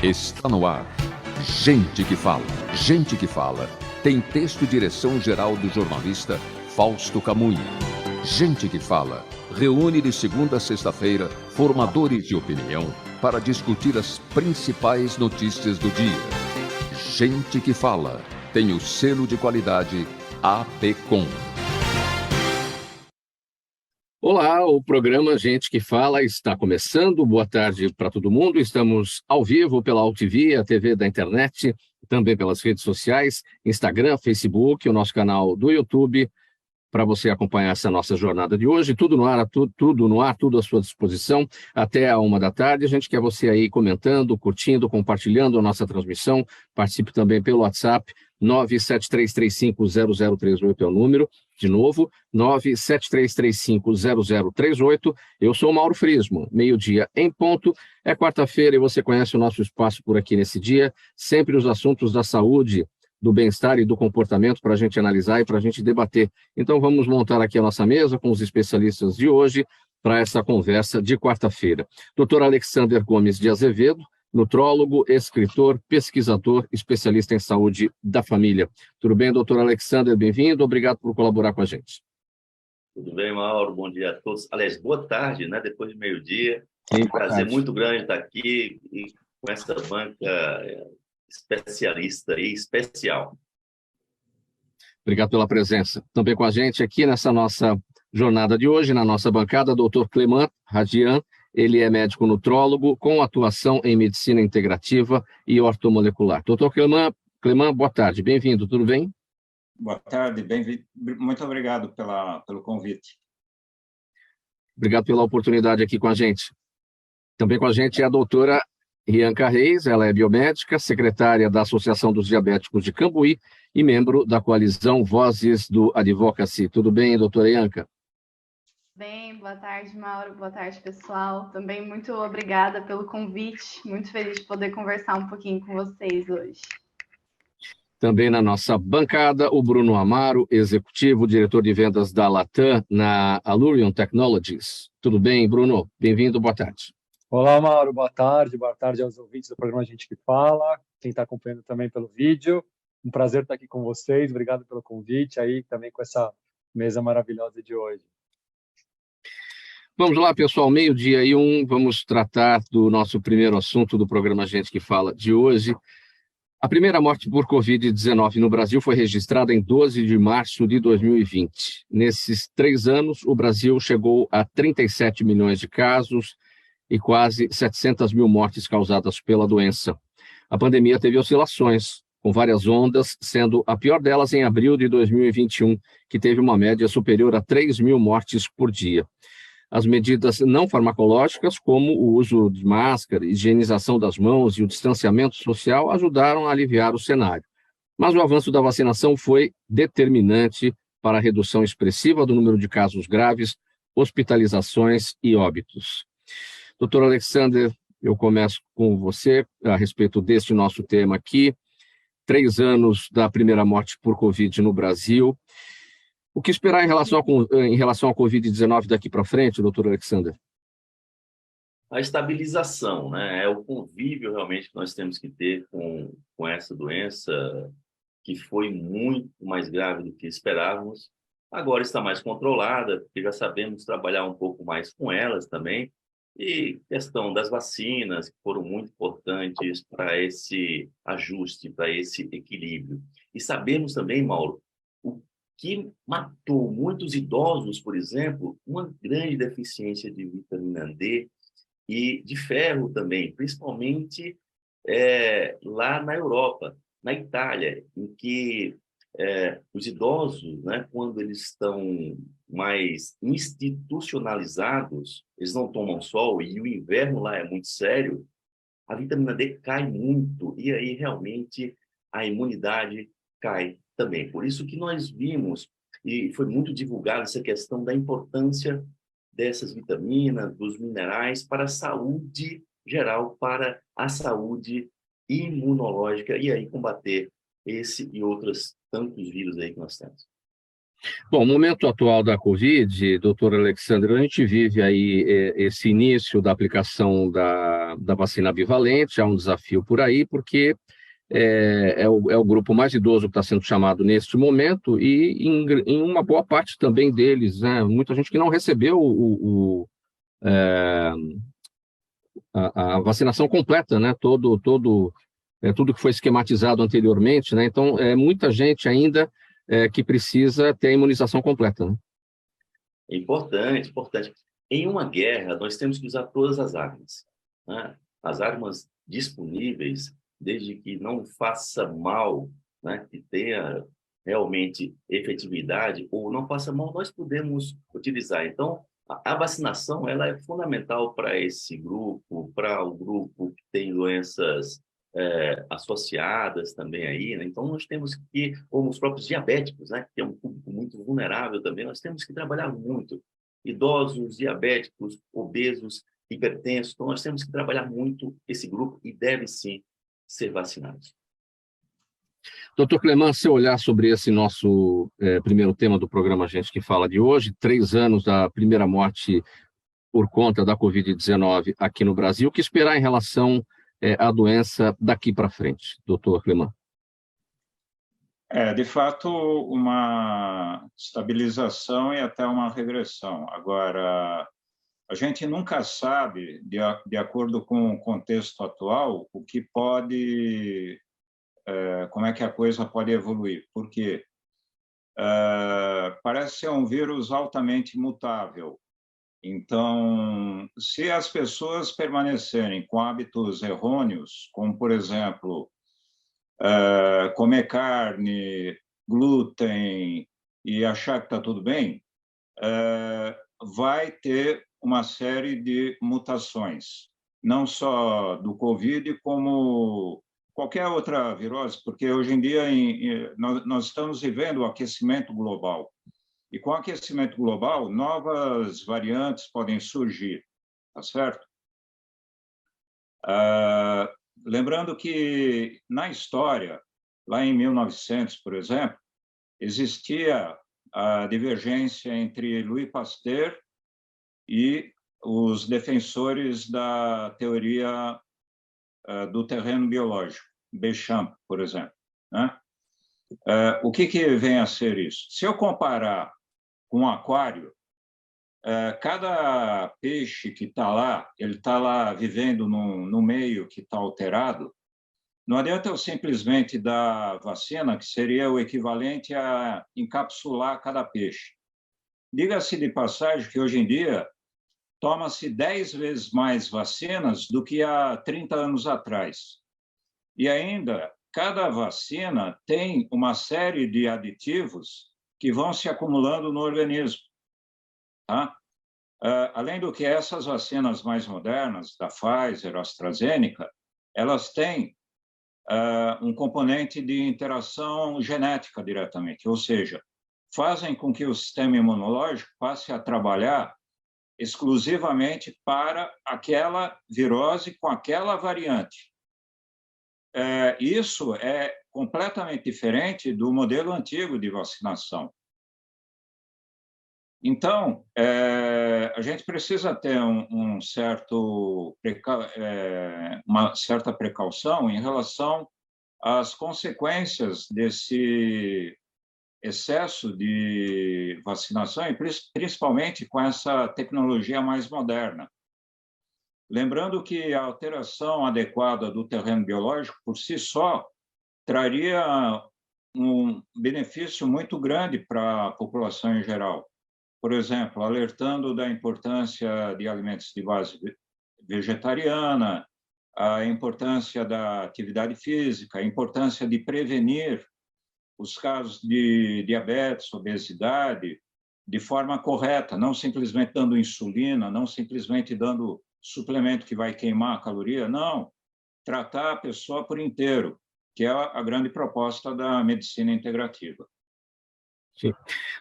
Está no ar. Gente que fala. Gente que fala. Tem texto e direção geral do jornalista Fausto Camunha. Gente que fala. Reúne de segunda a sexta-feira formadores de opinião para discutir as principais notícias do dia. Gente que fala. Tem o selo de qualidade APCOM. Olá, o programa Gente que Fala está começando. Boa tarde para todo mundo. Estamos ao vivo pela AltV, a TV da internet, também pelas redes sociais, Instagram, Facebook, o nosso canal do YouTube, para você acompanhar essa nossa jornada de hoje. Tudo no ar, tudo no ar, tudo à sua disposição, até a 1 da tarde. A gente quer você aí comentando, curtindo, compartilhando a nossa transmissão. Participe também pelo WhatsApp, 973350038 é o número. De novo, 973350038. Eu sou o Mauro Frismo, meio-dia em ponto. É quarta-feira e você conhece o nosso espaço por aqui nesse dia. Sempre os assuntos da saúde, do bem-estar e do comportamento para a gente analisar e para a gente debater. Então vamos montar aqui a nossa mesa com os especialistas de hoje para essa conversa de quarta-feira. Dr. Alexander Gomes de Azevedo, nutrólogo, escritor, pesquisador, especialista em saúde da família. Tudo bem, doutor Alexander? Bem-vindo, obrigado por colaborar com a gente. Tudo bem, Mauro? Bom dia a todos. Aliás, boa tarde, né? Depois de meio-dia. É um prazer muito grande estar aqui e com essa banca especialista e especial. Obrigado pela presença. Também com a gente aqui nessa nossa jornada de hoje, na nossa bancada, doutor Cleman Radian. Ele é médico nutrólogo com atuação em medicina integrativa e ortomolecular. Doutor Cleman, boa tarde, bem-vindo, tudo bem? Boa tarde, bem-vindo. Muito obrigado pelo convite. Obrigado pela oportunidade aqui com a gente. Também com a gente é a doutora Rianca Reis, ela é biomédica, secretária da Associação dos Diabéticos de Cambuí e membro da coalizão Vozes do Advocacy. Tudo bem, doutora Rianca? Bem, boa tarde, Mauro, boa tarde, pessoal. Também muito obrigada pelo convite, muito feliz de poder conversar um pouquinho com vocês hoje. Também na nossa bancada, o Bruno Amaro, executivo, diretor de vendas da Latam na Allurion Technologies. Tudo bem, Bruno? Bem-vindo, boa tarde. Olá, Mauro, boa tarde aos ouvintes do programa Gente que Fala, quem está acompanhando também pelo vídeo. Um prazer estar aqui com vocês, obrigado pelo convite aí, também com essa mesa maravilhosa de hoje. Vamos lá, pessoal, meio-dia e 1, vamos tratar do nosso primeiro assunto do programa Gente que Fala de hoje. A primeira morte por Covid-19 no Brasil foi registrada em 12 de março de 2020. Nesses 3 anos, o Brasil chegou a 37 milhões de casos e quase 700 mil mortes causadas pela doença. A pandemia teve oscilações, com várias ondas, sendo a pior delas em abril de 2021, que teve uma média superior a 3 mil mortes por dia. As medidas não farmacológicas, como o uso de máscara, higienização das mãos e o distanciamento social, ajudaram a aliviar o cenário. Mas o avanço da vacinação foi determinante para a redução expressiva do número de casos graves, hospitalizações e óbitos. Doutor Alexander, eu começo com você a respeito deste nosso tema aqui. 3 anos da primeira morte por Covid no Brasil. O que esperar em relação ao Covid-19 daqui para frente, doutor Alexander? A estabilização, né? É o convívio realmente que nós temos que ter com essa doença, que foi muito mais grave do que esperávamos. Agora está mais controlada, porque já sabemos trabalhar um pouco mais com elas também. E questão das vacinas, que foram muito importantes para esse ajuste, para esse equilíbrio. E sabemos também, Mauro, o que matou muitos idosos, por exemplo, uma grande deficiência de vitamina D e de ferro também, principalmente lá na Europa, na Itália, em que os idosos, né, quando eles estão mais institucionalizados, eles não tomam sol e o inverno lá é muito sério, a vitamina D cai muito e aí realmente a imunidade cai também. Por isso que nós vimos, e foi muito divulgada essa questão da importância dessas vitaminas, dos minerais para a saúde geral, para a saúde imunológica e aí combater esse e outros tantos vírus aí que nós temos. Bom, o momento atual da Covid, doutor Alexandre, a gente vive aí esse início da aplicação da da vacina bivalente. Há um desafio por aí, porque é o grupo mais idoso que está sendo chamado neste momento, e em uma boa parte também deles, né, muita gente que não recebeu a vacinação completa, né, tudo que foi esquematizado anteriormente, né, então muita gente ainda que precisa ter a imunização completa, né? Importante, importante. Em uma guerra, nós temos que usar todas as armas, né? As armas disponíveis, desde que não faça mal, né? Que tenha realmente efetividade, ou não faça mal, nós podemos utilizar. Então, a vacinação ela é fundamental para esse grupo, para o grupo que tem doenças associadas também aí, né? Então, nós temos que, como os próprios diabéticos, né? Que é um público muito vulnerável também, nós temos que trabalhar muito. Idosos, diabéticos, obesos, hipertensos, então nós temos que trabalhar muito esse grupo e deve sim ser vacinados. Doutor Cleman, se olhar sobre esse nosso primeiro tema do programa Gente que Fala de hoje, 3 anos da primeira morte por conta da Covid-19 aqui no Brasil, o que esperar em relação à doença daqui para frente, doutor Cleman? De fato, uma estabilização e até uma regressão. Agora, a gente nunca sabe, de acordo com o contexto atual, o que pode, como é que a coisa pode evoluir. Por quê? Parece ser um vírus altamente mutável. Então, se as pessoas permanecerem com hábitos errôneos, como, por exemplo, comer carne, glúten e achar que está tudo bem, vai ter uma série de mutações, não só do Covid, como qualquer outra virose, porque hoje em dia nós estamos vivendo o aquecimento global. E com o aquecimento global, novas variantes podem surgir, tá certo? Lembrando que, na história, lá em 1900, por exemplo, existia a divergência entre Louis Pasteur e os defensores da teoria do terreno biológico, Béchamp, por exemplo, né? O que vem a ser isso? Se eu comparar com um aquário, cada peixe que está lá, ele está lá vivendo no meio que está alterado. Não adianta eu simplesmente dar vacina, que seria o equivalente a encapsular cada peixe. Diga-se de passagem que hoje em dia toma-se 10 vezes mais vacinas do que há 30 anos atrás. E ainda, cada vacina tem uma série de aditivos que vão se acumulando no organismo. Tá? Além do que, essas vacinas mais modernas, da Pfizer, AstraZeneca, elas têm um componente de interação genética diretamente, ou seja, fazem com que o sistema imunológico passe a trabalhar exclusivamente para aquela virose com aquela variante. Isso é completamente diferente do modelo antigo de vacinação. Então, a gente precisa ter uma certa precaução em relação às consequências desse excesso de vacinação, e principalmente com essa tecnologia mais moderna. Lembrando que a alteração adequada do terreno biológico, por si só, traria um benefício muito grande para a população em geral. Por exemplo, alertando da importância de alimentos de base vegetariana, a importância da atividade física, a importância de prevenir os casos de diabetes, obesidade, de forma correta, não simplesmente dando insulina, não simplesmente dando suplemento que vai queimar a caloria, não. Tratar a pessoa por inteiro, que é a grande proposta da medicina integrativa. Sim.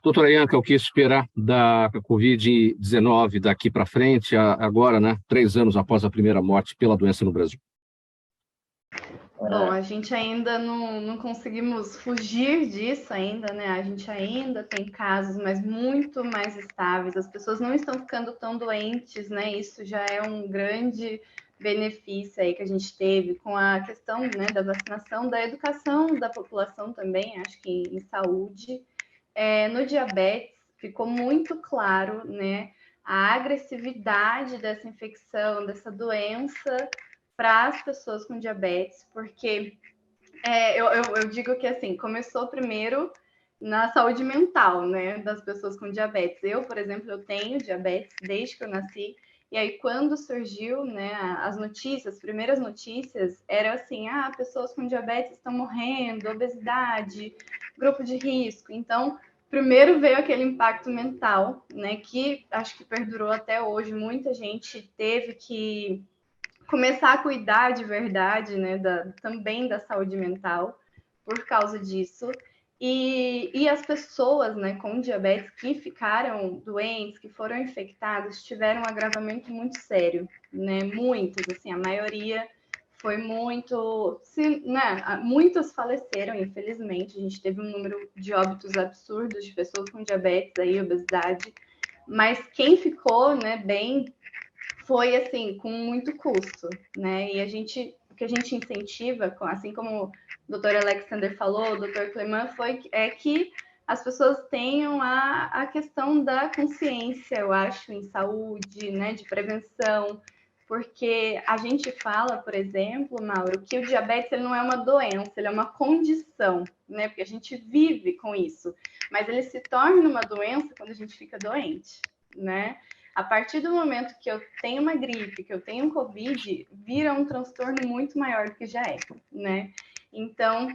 Doutora Ianca, o que esperar da Covid-19 daqui para frente, agora, né, 3 anos após a primeira morte pela doença no Brasil? Bom, a gente ainda não conseguimos fugir disso ainda, né? A gente ainda tem casos, mas muito mais estáveis. As pessoas não estão ficando tão doentes, né? Isso já é um grande benefício aí que a gente teve com a questão, né, da vacinação, da educação da população também, acho que em saúde. No diabetes ficou muito claro, né, a agressividade dessa infecção, dessa doença para as pessoas com diabetes, porque eu digo que assim, começou primeiro na saúde mental, né, das pessoas com diabetes. Eu, por exemplo, eu tenho diabetes desde que eu nasci, e aí quando surgiu, né, as notícias, as primeiras notícias, era assim, pessoas com diabetes estão morrendo, obesidade, grupo de risco. Então, primeiro veio aquele impacto mental, né, que acho que perdurou até hoje. Muita gente teve que começar a cuidar de verdade, né, também da saúde mental por causa disso. E as pessoas, né, com diabetes que ficaram doentes, que foram infectadas, tiveram um agravamento muito sério, né? Muitas, assim, a maioria foi muito, né? Muitas faleceram, infelizmente. A gente teve um número de óbitos absurdos de pessoas com diabetes aí, obesidade. Mas quem ficou, né, bem, foi assim, com muito custo, né? E o que a gente incentiva, assim como o doutor Alexander falou, o doutor Cleman, é que as pessoas tenham a questão da consciência, eu acho, em saúde, né, de prevenção, porque a gente fala, por exemplo, Mauro, que o diabetes ele não é uma doença, ele é uma condição, né? Porque a gente vive com isso, mas ele se torna uma doença quando a gente fica doente, né? A partir do momento que eu tenho uma gripe, que eu tenho um Covid, vira um transtorno muito maior do que já é, né? Então,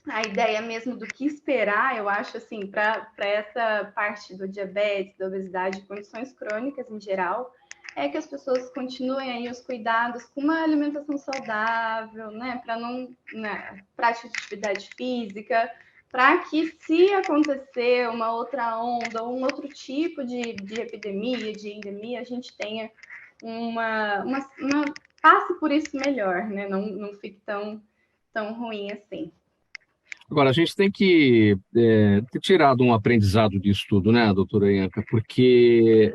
a ideia mesmo do que esperar, eu acho, assim, para essa parte do diabetes, da obesidade, condições crônicas em geral, é que as pessoas continuem aí os cuidados com uma alimentação saudável, né? Para não, né, prática de atividade física, para que, se acontecer uma outra onda ou um outro tipo de epidemia, de endemia, a gente tenha uma passe por isso melhor, né? Não fique tão ruim assim. Agora, a gente tem que ter tirado um aprendizado disso tudo, né, doutora Ianca? Porque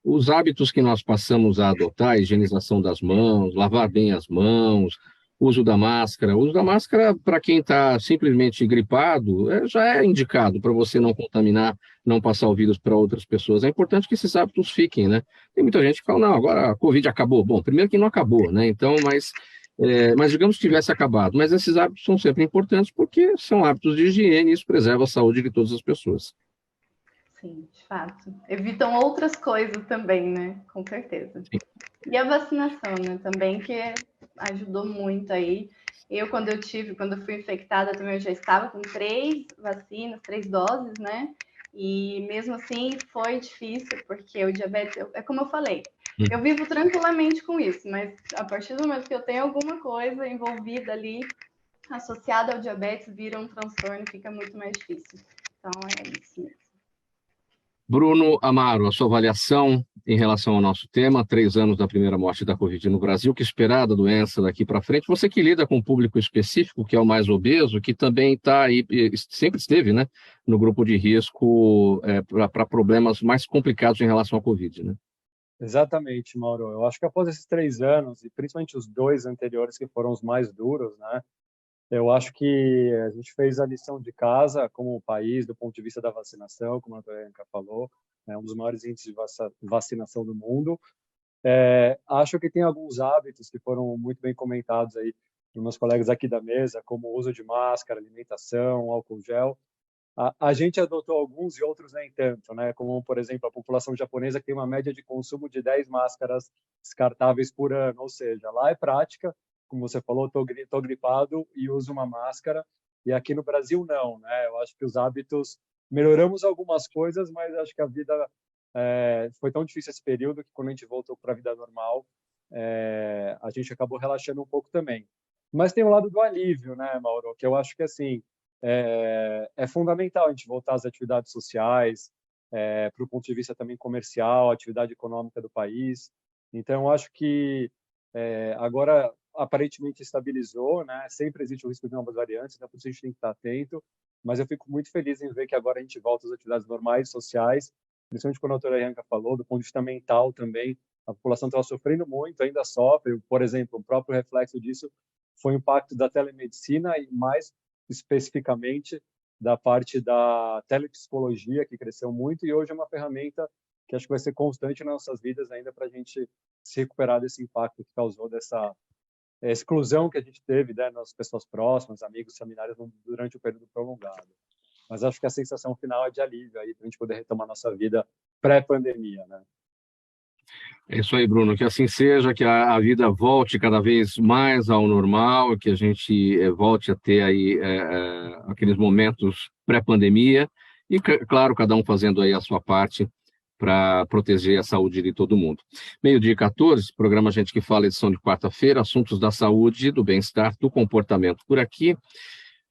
os hábitos que nós passamos a adotar, a higienização das mãos, lavar bem as mãos, uso da máscara. O uso da máscara, para quem está simplesmente gripado, já é indicado para você não contaminar, não passar o vírus para outras pessoas. É importante que esses hábitos fiquem, né? Tem muita gente que fala, não, agora a Covid acabou. Bom, primeiro que não acabou, né? Então, mas digamos que tivesse acabado. Mas esses hábitos são sempre importantes porque são hábitos de higiene e isso preserva a saúde de todas as pessoas. Sim, de fato. Evitam outras coisas também, né? Com certeza. Sim. E a vacinação, né? Também que ajudou muito aí. Quando eu fui infectada também, eu já estava com 3 vacinas, 3 doses, né? E mesmo assim foi difícil, porque o diabetes, é como eu falei, eu vivo tranquilamente com isso, mas a partir do momento que eu tenho alguma coisa envolvida ali, associada ao diabetes, vira um transtorno e fica muito mais difícil. Então é isso mesmo. Bruno Amaro, a sua avaliação em relação ao nosso tema, 3 anos da primeira morte da Covid no Brasil, que esperar da doença daqui para frente? Você que lida com um público específico, que é o mais obeso, que também está aí, sempre esteve, né, no grupo de risco para problemas mais complicados em relação à Covid, né? Exatamente, Mauro. Eu acho que após esses 3 anos, e principalmente os 2 anteriores, que foram os mais duros, né, eu acho que a gente fez a lição de casa como país, do ponto de vista da vacinação, como a doutora Ianca falou, um dos maiores índices de vacinação do mundo. Acho que tem alguns hábitos que foram muito bem comentados aí por meus colegas aqui da mesa, como o uso de máscara, alimentação, álcool gel. A gente adotou alguns e outros nem tanto, né? Como, por exemplo, a população japonesa que tem uma média de consumo de 10 máscaras descartáveis por ano, ou seja, lá é prática, como você falou, estou gripado e uso uma máscara, e aqui no Brasil não, né? Eu acho que os hábitos, melhoramos algumas coisas, mas acho que a vida foi tão difícil esse período que quando a gente voltou para a vida normal, a gente acabou relaxando um pouco também. Mas tem o lado do alívio, né, Mauro? Que eu acho que, assim, é fundamental a gente voltar às atividades sociais, para o ponto de vista também comercial, atividade econômica do país. Então, eu acho que agora aparentemente estabilizou, né? Sempre existe o risco de novas variantes, então por isso a gente tem que estar atento. Mas eu fico muito feliz em ver que agora a gente volta às atividades normais, sociais, principalmente quando a doutora Ianca falou, do ponto de vista mental também, a população estava sofrendo muito, ainda sofre. Por exemplo, o próprio reflexo disso foi o impacto da telemedicina e, mais especificamente, da parte da telepsicologia, que cresceu muito e hoje é uma ferramenta que acho que vai ser constante nas nossas vidas ainda para a gente se recuperar desse impacto que causou dessa exclusão que a gente teve, né, nas pessoas próximas, amigos, familiares, durante o período prolongado. Mas acho que a sensação final é de alívio aí para a gente poder retomar nossa vida pré-pandemia, né? É isso aí, Bruno, que assim seja, que a vida volte cada vez mais ao normal, que a gente volte a ter aí aqueles momentos pré-pandemia e, claro, cada um fazendo aí a sua parte para proteger a saúde de todo mundo. 12h14, programa Gente que Fala, edição de quarta-feira, assuntos da saúde, do bem-estar, do comportamento por aqui,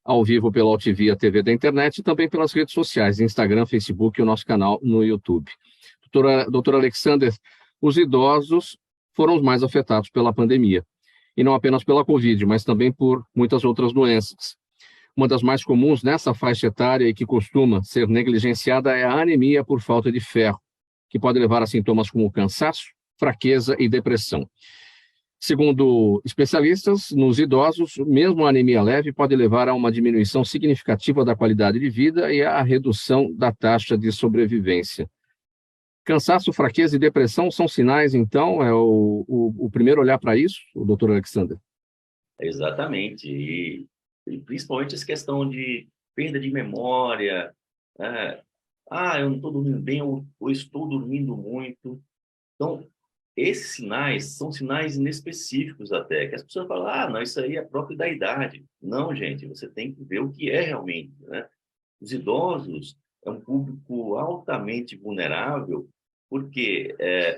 ao vivo pela UTV, a TV da internet e também pelas redes sociais, Instagram, Facebook e o nosso canal no YouTube. Doutora Alexander, os idosos foram os mais afetados pela pandemia, e não apenas pela Covid, mas também por muitas outras doenças. Uma das mais comuns nessa faixa etária e que costuma ser negligenciada é a anemia por falta de ferro, que pode levar a sintomas como cansaço, fraqueza e depressão. Segundo especialistas, nos idosos, mesmo a anemia leve pode levar a uma diminuição significativa da qualidade de vida e à redução da taxa de sobrevivência. Cansaço, fraqueza e depressão são sinais, então, é o primeiro olhar para isso, o doutor Alexander? Exatamente, e principalmente essa questão de perda de memória, eu não estou dormindo bem ou estou dormindo muito. Então, esses sinais são sinais inespecíficos até, que as pessoas falam, não, isso aí é próprio da idade. Não, gente, você tem que ver o que é realmente, né? Os idosos é um público altamente vulnerável, porque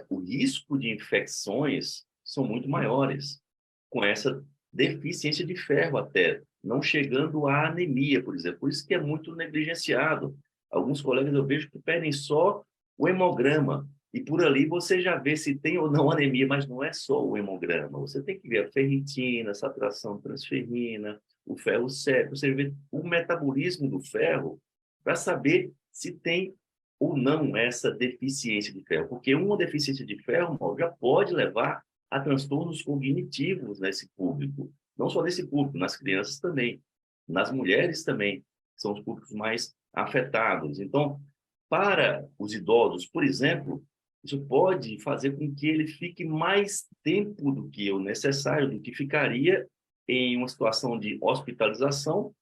o risco de infecções são muito maiores, com essa deficiência de ferro até, não chegando à anemia, por exemplo. Por isso que é muito negligenciado. Alguns colegas eu vejo que pedem só o hemograma, e por ali você já vê se tem ou não anemia, mas não é só o hemograma. Você tem que ver a ferritina, a saturação de transferrina, o ferro sérico, você vê o metabolismo do ferro para saber se tem ou não essa deficiência de ferro. Porque uma deficiência de ferro, Mauro, já pode levar a transtornos cognitivos nesse público. Não só nesse público, nas crianças também. Nas mulheres também, são os públicos mais afetados. Então, para os idosos, por exemplo, isso pode fazer com que ele fique mais tempo do que o necessário, do que ficaria em uma situação de hospitalização,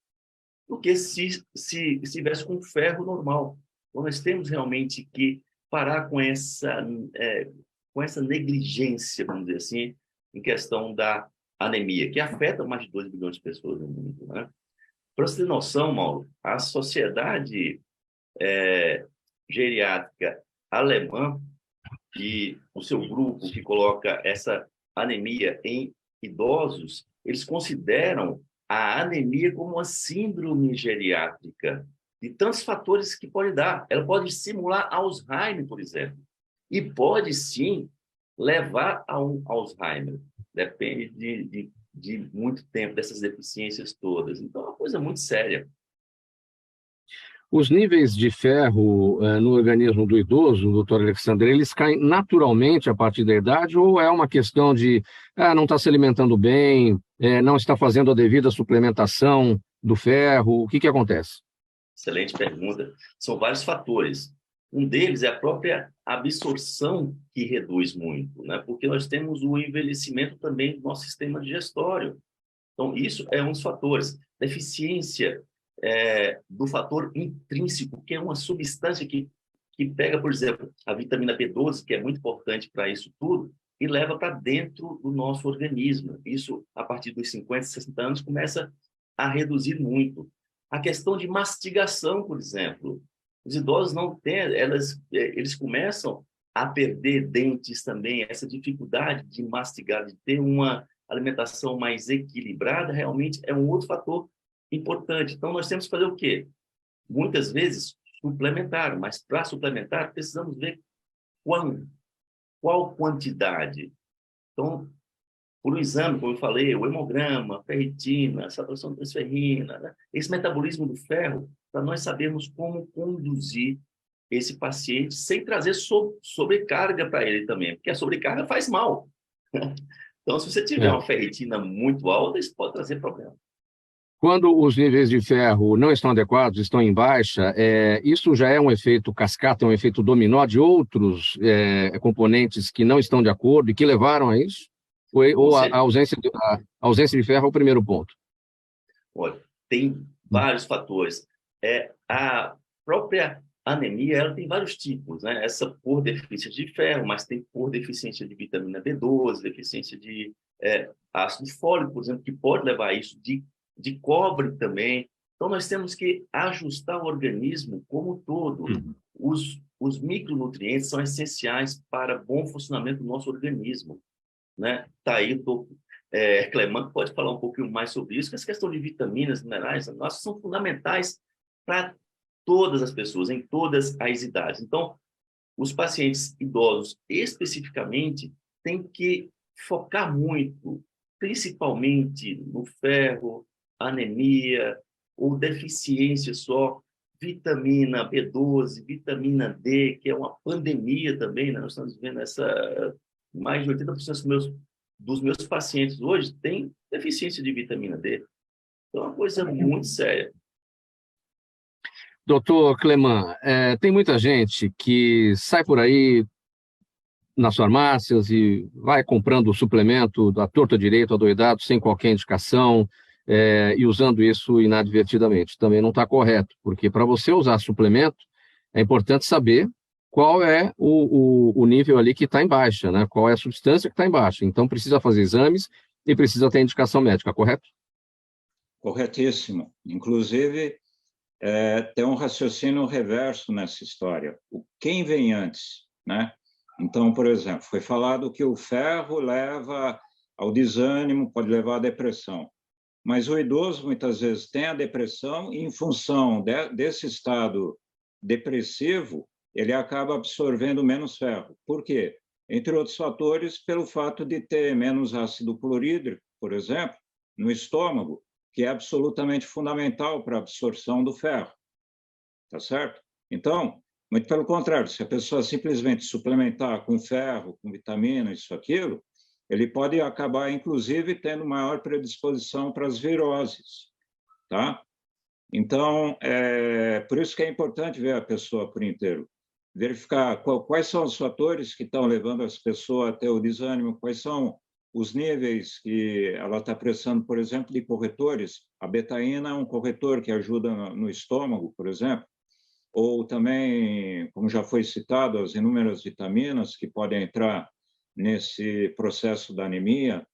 do que se estivesse com ferro normal. Então, nós temos realmente que parar com essa negligência, vamos dizer assim, em questão da anemia, que afeta mais de 2 bilhões de pessoas no mundo, né? Para você ter noção, Mauro, a Sociedade Geriátrica Alemã, e o seu grupo que coloca essa anemia em idosos, eles consideram a anemia como uma síndrome geriátrica, de tantos fatores que pode dar. Ela pode simular Alzheimer, por exemplo, e pode, sim, levar a um Alzheimer. Depende de muito tempo, dessas deficiências todas. Então, é uma coisa muito séria. Os níveis de ferro no organismo do idoso, doutor Alexandre, eles caem naturalmente a partir da idade ou é uma questão de não está se alimentando bem, não está fazendo a devida suplementação do ferro? O que acontece? Excelente pergunta. São vários fatores. Um deles é a própria absorção que reduz muito, né? Porque nós temos o envelhecimento também do nosso sistema digestório. Então, isso é um dos fatores. Deficiência do fator intrínseco, que é uma substância que pega, por exemplo, a vitamina B12, que é muito importante para isso tudo, e leva para dentro do nosso organismo. Isso, a partir dos 50, 60 anos, começa a reduzir muito. A questão de mastigação, por exemplo. Os idosos não têm, eles começam a perder dentes também, essa dificuldade de mastigar, de ter uma alimentação mais equilibrada, realmente é um outro fator importante. Então, nós temos que fazer o quê? Muitas vezes, suplementar, mas para suplementar, precisamos ver qual quantidade. Então, por um exame, como eu falei, o hemograma, a ferritina, a saturação de transferrina, né? Esse metabolismo do ferro, para nós sabermos como conduzir esse paciente sem trazer sobrecarga para ele também, porque a sobrecarga faz mal. Então, se você tiver uma ferritina muito alta, isso pode trazer problema. Quando os níveis de ferro não estão adequados, estão em baixa, isso já é um efeito cascata, um efeito dominó de outros componentes que não estão de acordo e que levaram a isso? Ou a ausência de ferro é o primeiro ponto? Olha, tem vários fatores. A própria anemia, ela tem vários tipos, né? Essa por deficiência de ferro, mas tem por deficiência de vitamina B12, deficiência de ácido fólico, por exemplo, que pode levar a isso, de cobre também. Então, nós temos que ajustar o organismo como um todo. Os micronutrientes são essenciais para bom funcionamento do nosso organismo, né? Tá aí, Cleman pode falar um pouquinho mais sobre isso, que essa questão de vitaminas, minerais, nossas são fundamentais para todas as pessoas, em todas as idades. Então, os pacientes idosos, especificamente, têm que focar muito, principalmente no ferro, anemia ou deficiência só, vitamina B12, vitamina D, que é uma pandemia também, né? Nós estamos vendo mais de 80% dos meus pacientes hoje têm deficiência de vitamina D. Então, é uma coisa muito séria. Doutor Cleman, tem muita gente que sai por aí nas farmácias e vai comprando o suplemento da torta direito, adoidado, sem qualquer indicação, e usando isso inadvertidamente. Também não está correto, porque para você usar suplemento, é importante saber qual é o nível ali que está em baixa, né? Qual é a substância que está em baixa. Então, precisa fazer exames e precisa ter indicação médica, correto? Corretíssimo. Inclusive, tem um raciocínio reverso nessa história. Quem vem antes, né? Então, por exemplo, foi falado que o ferro leva ao desânimo, pode levar à depressão. Mas o idoso, muitas vezes, tem a depressão e, em função desse estado depressivo, ele acaba absorvendo menos ferro. Por quê? Entre outros fatores, pelo fato de ter menos ácido clorídrico, por exemplo, no estômago, que é absolutamente fundamental para a absorção do ferro. Tá certo? Então, muito pelo contrário, se a pessoa simplesmente suplementar com ferro, com vitamina, isso, aquilo, ele pode acabar, inclusive, tendo maior predisposição para as viroses, tá? Então, por isso que é importante ver a pessoa por inteiro, verificar quais são os fatores que estão levando as pessoas a ter o desânimo, quais são os níveis que ela está precisando, por exemplo, de corretores. A betaína é um corretor que ajuda no estômago, por exemplo, ou também, como já foi citado, as inúmeras vitaminas que podem entrar nesse processo da anemia,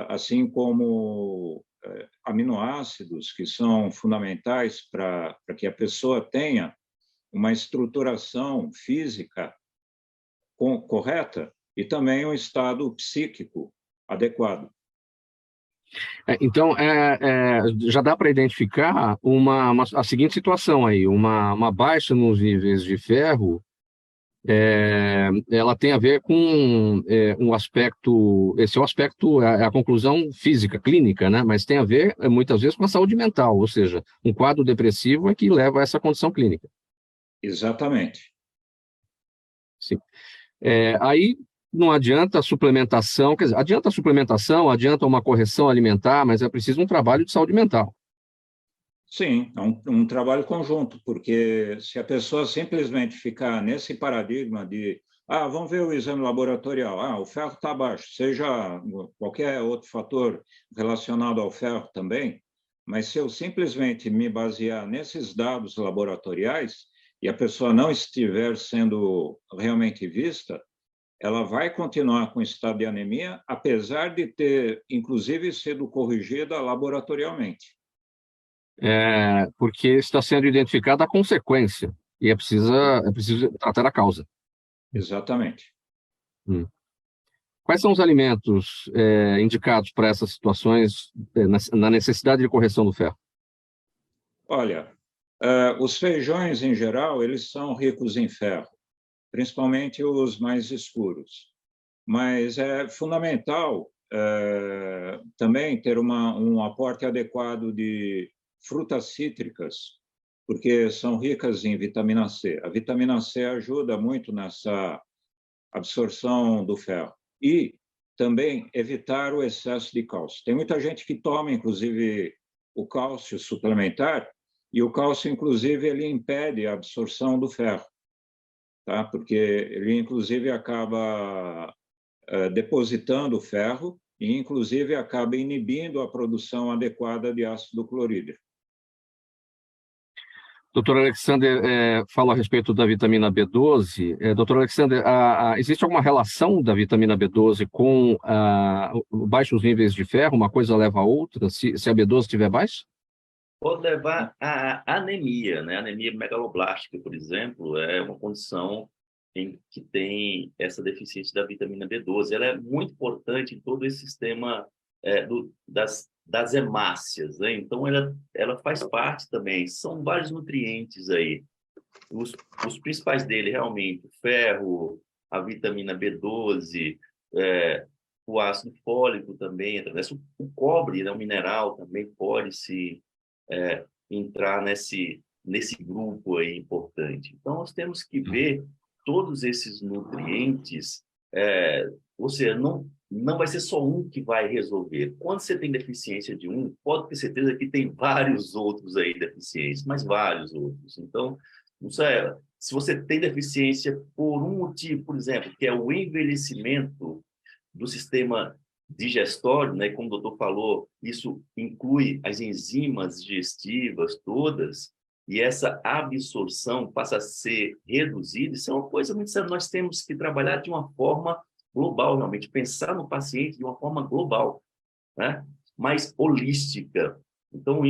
assim como aminoácidos, que são fundamentais para que a pessoa tenha uma estruturação física correta e também um estado psíquico adequado. Então, já dá para identificar a seguinte situação aí, uma baixa nos níveis de ferro, ela tem a ver com um aspecto, esse é o aspecto, é a conclusão física, clínica, né? Mas tem a ver, muitas vezes, com a saúde mental, ou seja, um quadro depressivo é que leva a essa condição clínica. Exatamente. Sim. Aí não adianta a suplementação, quer dizer, adianta a suplementação, adianta uma correção alimentar, mas é preciso um trabalho de saúde mental. Sim, é um trabalho conjunto, porque se a pessoa simplesmente ficar nesse paradigma de vamos ver o exame laboratorial, o ferro está baixo, seja qualquer outro fator relacionado ao ferro também, mas se eu simplesmente me basear nesses dados laboratoriais e a pessoa não estiver sendo realmente vista, ela vai continuar com estado de anemia, apesar de ter, inclusive, sido corrigida laboratorialmente. Porque está sendo identificada a consequência e é preciso tratar a causa. Exatamente. Quais são os alimentos indicados para essas situações na necessidade de correção do ferro? Olha, os feijões, em geral, eles são ricos em ferro, principalmente os mais escuros. Mas é fundamental também ter um aporte adequado de frutas cítricas, porque são ricas em vitamina C. A vitamina C ajuda muito nessa absorção do ferro. E também evitar o excesso de cálcio. Tem muita gente que toma, inclusive, o cálcio suplementar, e o cálcio, inclusive, ele impede a absorção do ferro, tá? Porque ele, inclusive, acaba depositando o ferro e, inclusive, acaba inibindo a produção adequada de ácido clorídrico. Doutor Alexander falou a respeito da vitamina B12. Doutor Alexander, existe alguma relação da vitamina B12 com baixos níveis de ferro? Uma coisa leva a outra, se a B12 estiver baixa? Pode levar à anemia, né? Anemia megaloblástica, por exemplo, é uma condição em que tem essa deficiência da vitamina B12. Ela é muito importante em todo esse sistema das hemácias, né? Então, ela faz parte também. São vários nutrientes aí. Os principais dele, realmente, o ferro, a vitamina B12, o ácido fólico também. O cobre, né, um mineral, também pode se entrar nesse grupo aí importante. Então, nós temos que ver todos esses nutrientes, ou seja, não vai ser só um que vai resolver. Quando você tem deficiência de um, pode ter certeza que tem vários outros aí deficientes, mas vários outros. Então, não sei, se você tem deficiência por um motivo, por exemplo, que é o envelhecimento do sistema digestório, né? Como o doutor falou, isso inclui as enzimas digestivas todas, e essa absorção passa a ser reduzida. Isso é uma coisa muito séria. Nós temos que trabalhar de uma forma global, realmente, pensar no paciente de uma forma global, né? Mais holística. Então,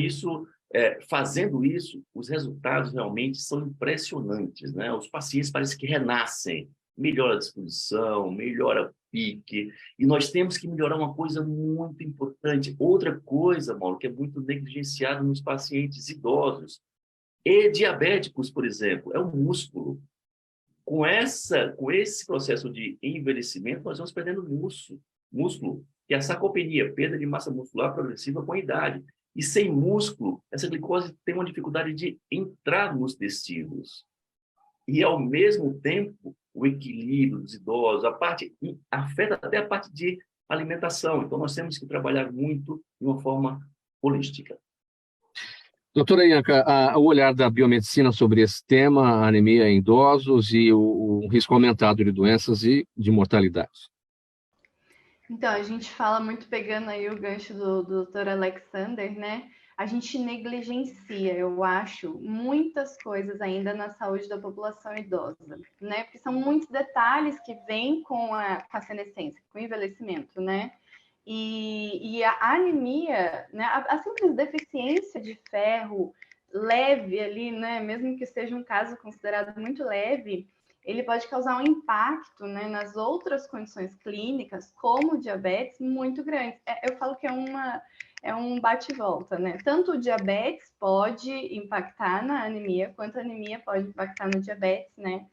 fazendo isso, os resultados realmente são impressionantes, né? Os pacientes parecem que renascem, melhora a disposição, melhora o pique, e nós temos que melhorar uma coisa muito importante. Outra coisa, Mauro, que é muito negligenciada nos pacientes idosos e diabéticos, por exemplo, é o músculo. Com esse processo de envelhecimento, nós vamos perdendo músculo, que é a sarcopenia, perda de massa muscular progressiva com a idade. E sem músculo, essa glicose tem uma dificuldade de entrar nos tecidos. E, ao mesmo tempo, o equilíbrio dos idosos, afeta até a parte de alimentação. Então, nós temos que trabalhar muito de uma forma holística. Doutora Ianca, o olhar da biomedicina sobre esse tema, a anemia em idosos e o risco aumentado de doenças e de mortalidade. Então, a gente fala muito, pegando aí o gancho do Dr. Alexander, né? A gente negligencia, eu acho, muitas coisas ainda na saúde da população idosa, né? Porque são muitos detalhes que vêm com a senescência, com o envelhecimento, né? E a anemia, né? A simples deficiência de ferro leve ali, né? Mesmo que seja um caso considerado muito leve, ele pode causar um impacto, né, nas outras condições clínicas, como o diabetes, muito grande. Eu falo que é um bate-volta, né? Tanto o diabetes pode impactar na anemia, quanto a anemia pode impactar no diabetes, né?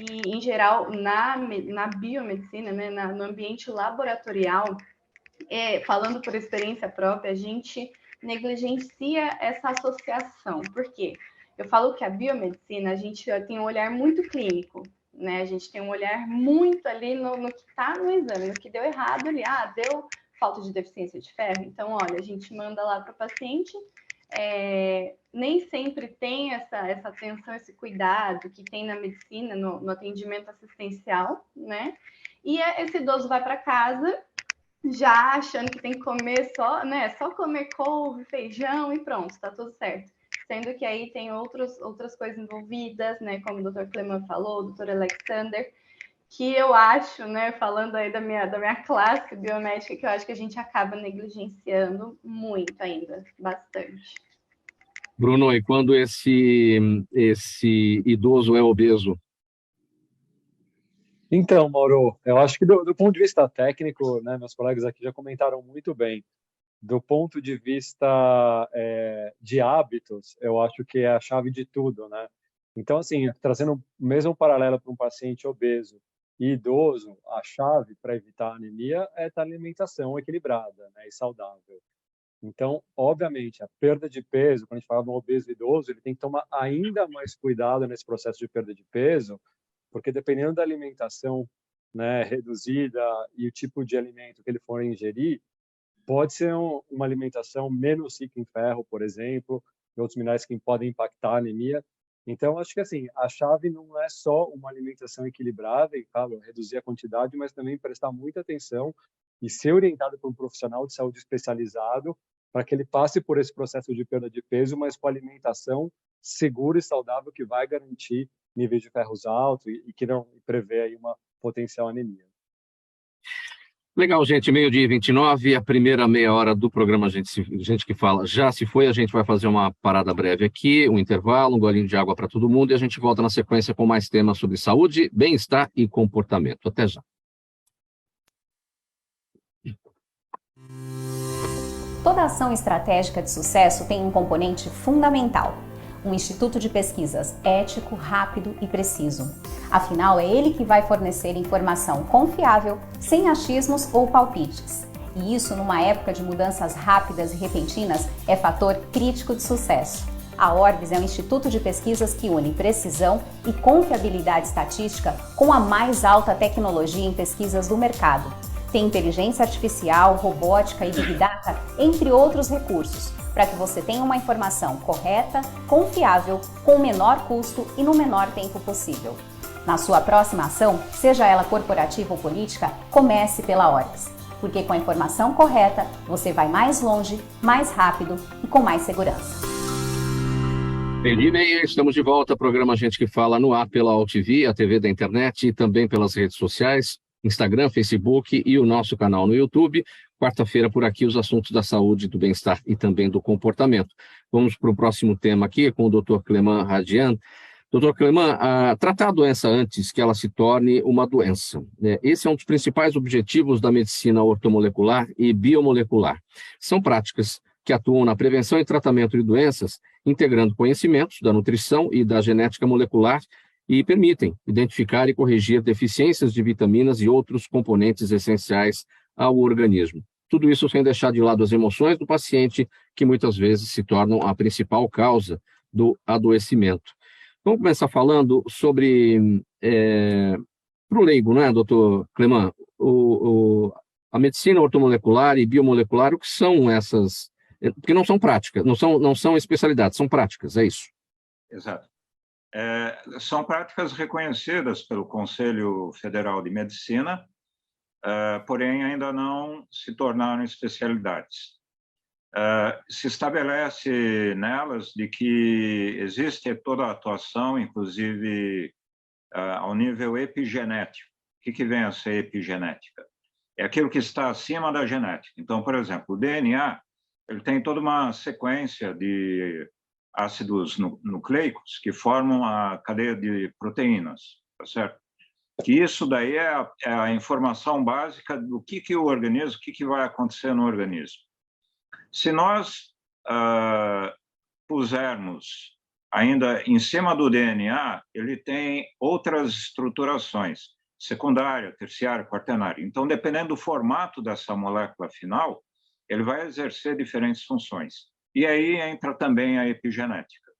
E, em geral, na biomedicina, né, no ambiente laboratorial, falando por experiência própria, a gente negligencia essa associação. Por quê? Eu falo que a biomedicina, a gente tem um olhar muito clínico, né? A gente tem um olhar muito ali no que está no exame, no que deu errado ali. Deu falta de deficiência de ferro? Então, olha, a gente manda lá para o paciente. Nem sempre tem essa atenção, esse cuidado que tem na medicina, no atendimento assistencial, né? E esse idoso vai para casa já achando que tem que comer só comer couve, feijão e pronto, está tudo certo. Sendo que aí tem outras coisas envolvidas, né? Como o Dr. Cleman falou, o Dr. Alexander, que eu acho, né? Falando aí da minha classe biomédica, que eu acho que a gente acaba negligenciando muito ainda, bastante. Bruno, e quando esse idoso é obeso? Então, Mauro, eu acho que do ponto de vista técnico, né, meus colegas aqui já comentaram muito bem. Do ponto de vista de hábitos, eu acho que é a chave de tudo, né? Então, assim, trazendo o mesmo paralelo para um paciente obeso e idoso, a chave para evitar a anemia é ter alimentação equilibrada, né, e saudável. Então, obviamente, a perda de peso, quando a gente fala de um obeso idoso, ele tem que tomar ainda mais cuidado nesse processo de perda de peso, porque dependendo da alimentação, né, reduzida e o tipo de alimento que ele for ingerir, pode ser uma alimentação menos rica em ferro, por exemplo, e outros minerais que podem impactar a anemia. Então, acho que assim, a chave não é só uma alimentação equilibrada e, claro, reduzir a quantidade, mas também prestar muita atenção e ser orientado por um profissional de saúde especializado para que ele passe por esse processo de perda de peso, mas com alimentação segura e saudável que vai garantir níveis de ferros altos e que não prevê aí uma potencial anemia. Legal, gente. 12h29, a primeira meia hora do programa Gente que Fala já se foi. A gente vai fazer uma parada breve aqui, um intervalo, um golinho de água para todo mundo e a gente volta na sequência com mais temas sobre saúde, bem-estar e comportamento. Até já. Toda ação estratégica de sucesso tem um componente fundamental: um instituto de pesquisas ético, rápido e preciso. Afinal, é ele que vai fornecer informação confiável, sem achismos ou palpites. E isso, numa época de mudanças rápidas e repentinas, é fator crítico de sucesso. A Orbis é um instituto de pesquisas que une precisão e confiabilidade estatística com a mais alta tecnologia em pesquisas do mercado. Tem inteligência artificial, robótica e Big Data, entre outros recursos, para que você tenha uma informação correta, confiável, com o menor custo e no menor tempo possível. Na sua próxima ação, seja ela corporativa ou política, comece pela Orbis, porque com a informação correta, você vai mais longe, mais rápido e com mais segurança. Meio-dia, estamos de volta, programa Gente que Fala no ar pela AltV, a TV da internet e também pelas redes sociais, Instagram, Facebook e o nosso canal no YouTube. Quarta-feira por aqui os assuntos da saúde, do bem-estar e também do comportamento. Vamos para o próximo tema aqui com o Dr. Clément Radian. Dr. Clément, tratar a doença antes que ela se torne uma doença. Esse é um dos principais objetivos da medicina ortomolecular e biomolecular. São práticas que atuam na prevenção e tratamento de doenças, integrando conhecimentos da nutrição e da genética molecular e permitem identificar e corrigir deficiências de vitaminas e outros componentes essenciais ao organismo. Tudo isso sem deixar de lado as emoções do paciente, que muitas vezes se tornam a principal causa do adoecimento. Vamos começar falando sobre, para o leigo, né, doutor Clément, a medicina ortomolecular e biomolecular, o que são essas? Porque não são práticas, não são especialidades, são práticas, é isso? Exato. São práticas reconhecidas pelo Conselho Federal de Medicina, porém ainda não se tornaram especialidades. Se estabelece nelas de que existe toda a atuação, inclusive ao nível epigenético. O que vem a ser epigenética? É aquilo que está acima da genética. Então, por exemplo, o DNA ele tem toda uma sequência de ácidos nucleicos que formam a cadeia de proteínas, tá certo? Que isso daí é a informação básica do que o organismo, o que vai acontecer no organismo. Se nós pusermos ainda em cima do DNA, ele tem outras estruturações, secundária, terciária, quaternária. Então, dependendo do formato dessa molécula final, ele vai exercer diferentes funções. E aí entra também a epigenética.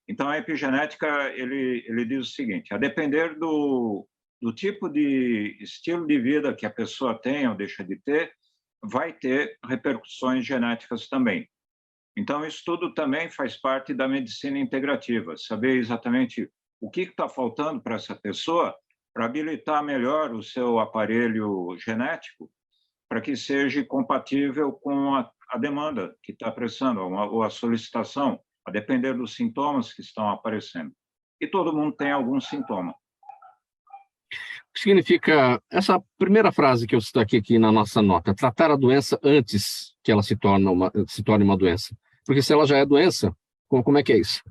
Então, a epigenética, ele diz o seguinte, a depender do tipo de estilo de vida que a pessoa tem ou deixa de ter, vai ter repercussões genéticas também. Então, isso tudo também faz parte da medicina integrativa, saber exatamente o que está faltando para essa pessoa para habilitar melhor o seu aparelho genético para que seja compatível com a demanda que está aparecendo, ou a solicitação, a depender dos sintomas que estão aparecendo. E todo mundo tem algum sintoma. O que significa essa primeira frase que eu destaquei aqui na nossa nota, tratar a doença antes que ela se torne uma doença? Porque se ela já é doença, como é que é isso?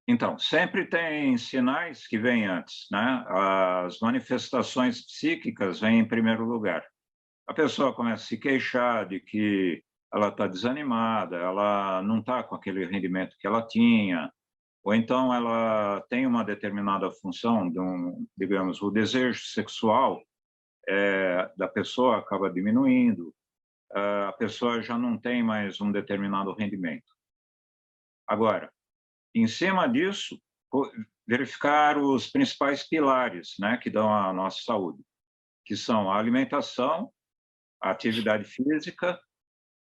Então, sempre tem sinais que vêm antes, né? As manifestações psíquicas vêm em primeiro lugar. A pessoa começa a se queixar de que ela está desanimada, ela não está com aquele rendimento que ela tinha, ou então ela tem uma determinada função, digamos, o desejo sexual da pessoa acaba diminuindo, a pessoa já não tem mais um determinado rendimento. Agora, em cima disso, verificar os principais pilares, né, que dão a nossa saúde, que são a alimentação, a atividade física,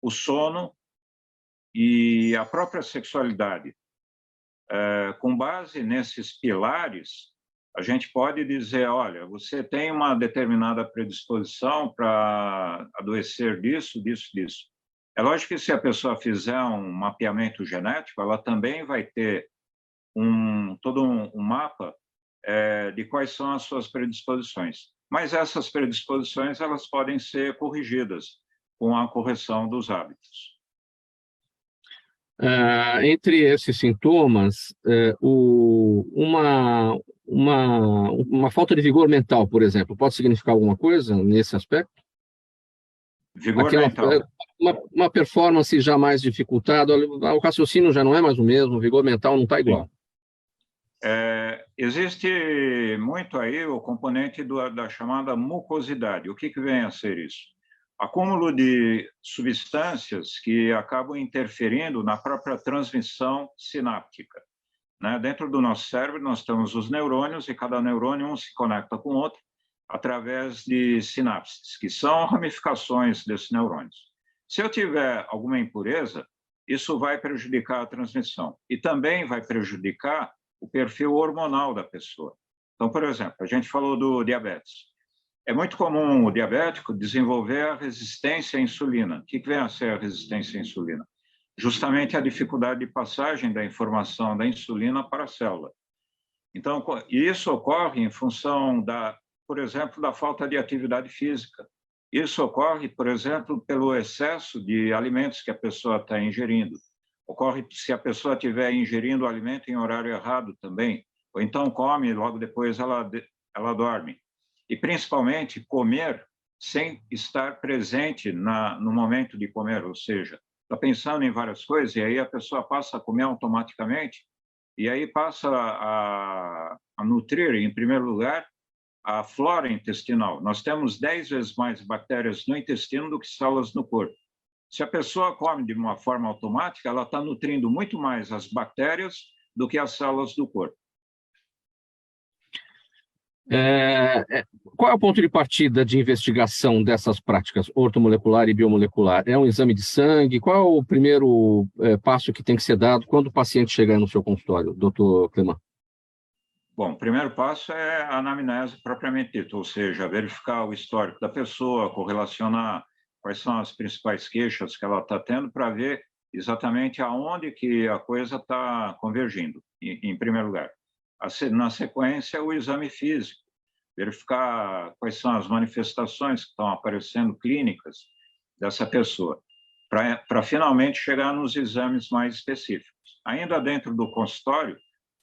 o sono e a própria sexualidade. Com base nesses pilares, a gente pode dizer, olha, você tem uma determinada predisposição para adoecer disso, disso, disso. É lógico que se a pessoa fizer um mapeamento genético, ela também vai ter todo um mapa de quais são as suas predisposições. Mas essas predisposições, elas podem ser corrigidas com a correção dos hábitos. Entre esses sintomas, uma falta de vigor mental, por exemplo, pode significar alguma coisa nesse aspecto? Vigor mental. Uma performance já mais dificultada, o raciocínio já não é mais o mesmo, o vigor mental não está igual. Existe muito aí o componente da chamada mucosidade. O que vem a ser isso? Acúmulo de substâncias que acabam interferindo na própria transmissão sináptica. Né? Dentro do nosso cérebro, nós temos os neurônios, e cada neurônio se conecta com o outro através de sinapses, que são ramificações desses neurônios. Se eu tiver alguma impureza, isso vai prejudicar a transmissão e também vai prejudicar o perfil hormonal da pessoa. Então, por exemplo, a gente falou do diabetes. É muito comum o diabético desenvolver a resistência à insulina. O que vem a ser a resistência à insulina? Justamente a dificuldade de passagem da informação da insulina para a célula. Então, isso ocorre em função por exemplo, da falta de atividade física. Isso ocorre, por exemplo, pelo excesso de alimentos que a pessoa está ingerindo. Ocorre se a pessoa estiver ingerindo o alimento em horário errado também, ou então come e logo depois ela dorme. E, principalmente, comer sem estar presente no momento de comer, ou seja, está pensando em várias coisas e aí a pessoa passa a comer automaticamente e aí passa a nutrir, em primeiro lugar, a flora intestinal. Nós temos 10 vezes mais bactérias no intestino do que células no corpo. Se a pessoa come de uma forma automática, ela está nutrindo muito mais as bactérias do que as células do corpo. Qual é o ponto de partida de investigação dessas práticas ortomolecular e biomolecular? É um exame de sangue? Qual é o primeiro passo que tem que ser dado quando o paciente chegar no seu consultório, doutor Cleman? Bom, o primeiro passo é a anamnese propriamente dita, ou seja, verificar o histórico da pessoa, correlacionar quais são as principais queixas que ela está tendo para ver exatamente aonde que a coisa está convergindo, em primeiro lugar. Na sequência, o exame físico, verificar quais são as manifestações que estão aparecendo clínicas dessa pessoa, para finalmente chegar nos exames mais específicos. Ainda dentro do consultório,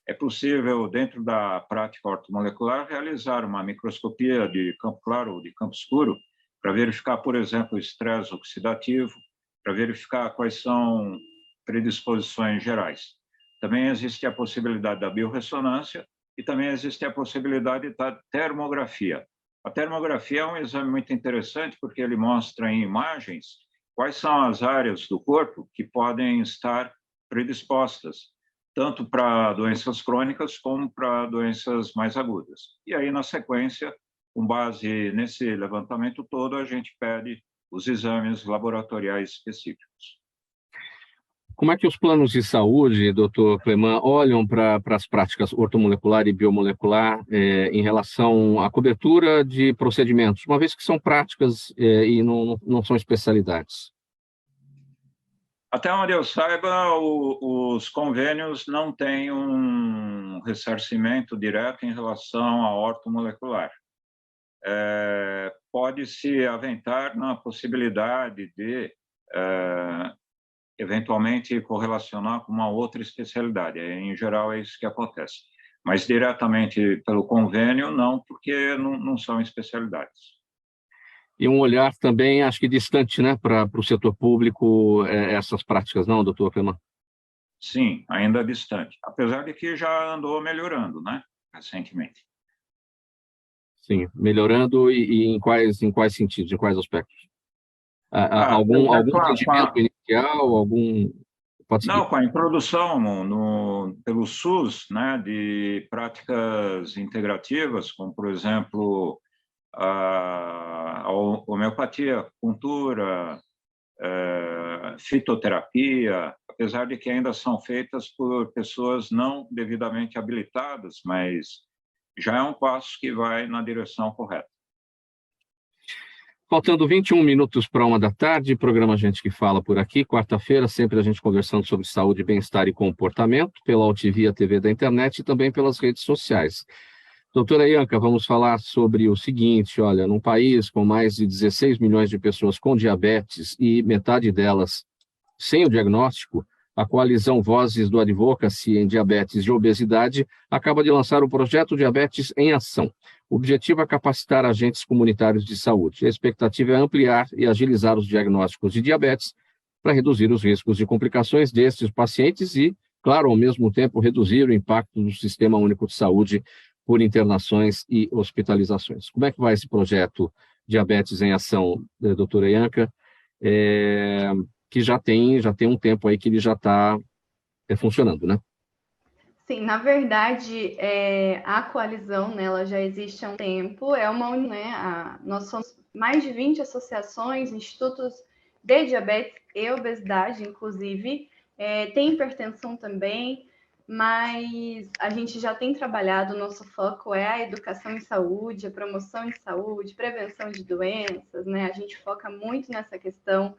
é possível, dentro da prática ortomolecular, realizar uma microscopia de campo claro ou de campo escuro para verificar, por exemplo, o estresse oxidativo, para verificar quais são predisposições gerais. Também existe a possibilidade da biorressonância e também existe a possibilidade da termografia. A termografia é um exame muito interessante porque ele mostra em imagens quais são as áreas do corpo que podem estar predispostas, tanto para doenças crônicas como para doenças mais agudas. E aí, na sequência, com base nesse levantamento todo, a gente pede os exames laboratoriais específicos. Como é que os planos de saúde, doutor Cleman, olham para as práticas ortomolecular e biomolecular em relação à cobertura de procedimentos, uma vez que são práticas e não são especialidades? Até onde eu saiba, os convênios não têm um ressarcimento direto em relação à ortomolecular. Pode-se aventar na possibilidade de eventualmente correlacionar com uma outra especialidade. Em geral, é isso que acontece. Mas diretamente pelo convênio, não, porque não são especialidades. E um olhar também, acho que distante, né, para o setor público, essas práticas, não, doutor Cleman? Sim, ainda distante. Apesar de que já andou melhorando, né, recentemente. Sim, melhorando e em quais sentidos, em quais aspectos? Algum claro, atendimento inicial, algum... Pode seguir. Não, com a introdução pelo SUS, né, de práticas integrativas, como, por exemplo, a homeopatia, acupuntura, fitoterapia, apesar de que ainda são feitas por pessoas não devidamente habilitadas, mas já é um passo que vai na direção correta. Faltando 21 minutos para 1h da tarde, programa Gente que Fala por aqui, quarta-feira, sempre a gente conversando sobre saúde, bem-estar e comportamento, pela Altivia TV da internet e também pelas redes sociais. Doutora Ianca, vamos falar sobre o seguinte, olha, num país com mais de 16 milhões de pessoas com diabetes e metade delas sem o diagnóstico, a coalizão Vozes do Advocacy em Diabetes e Obesidade acaba de lançar o projeto Diabetes em Ação. O objetivo é capacitar agentes comunitários de saúde. A expectativa é ampliar e agilizar os diagnósticos de diabetes para reduzir os riscos de complicações destes pacientes e, claro, ao mesmo tempo, reduzir o impacto do Sistema Único de Saúde por internações e hospitalizações. Como é que vai esse projeto Diabetes em Ação, doutora Ianca? Que já tem um tempo aí que ele já está funcionando, né? Sim, na verdade, a coalizão, né, ela já existe há um tempo, nós somos mais de 20 associações, institutos de diabetes e obesidade, inclusive, tem hipertensão também, mas a gente já tem trabalhado, o nosso foco é a educação em saúde, a promoção em saúde, prevenção de doenças, né? A gente foca muito nessa questão.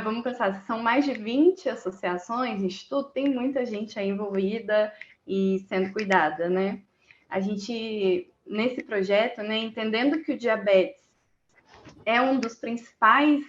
Vamos pensar, são mais de 20 associações, instituto, tem muita gente aí envolvida e sendo cuidada, né? A gente, nesse projeto, né, entendendo que o diabetes é um dos principais,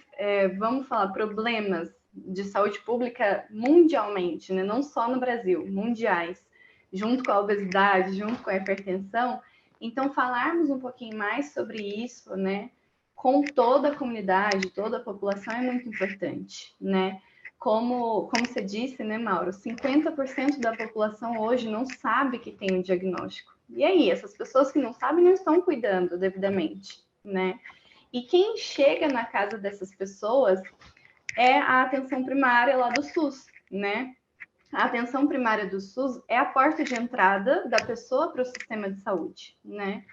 problemas de saúde pública mundialmente, né? Não só no Brasil, mundiais, junto com a obesidade, junto com a hipertensão. Então, falarmos um pouquinho mais sobre isso, né? Com toda a comunidade, toda a população é muito importante, né? Como você disse, né, Mauro, 50% da população hoje não sabe que tem um diagnóstico. E aí, essas pessoas que não sabem não estão cuidando devidamente, né? E quem chega na casa dessas pessoas é a atenção primária lá do SUS, né? A atenção primária do SUS é a porta de entrada da pessoa para o sistema de saúde, né?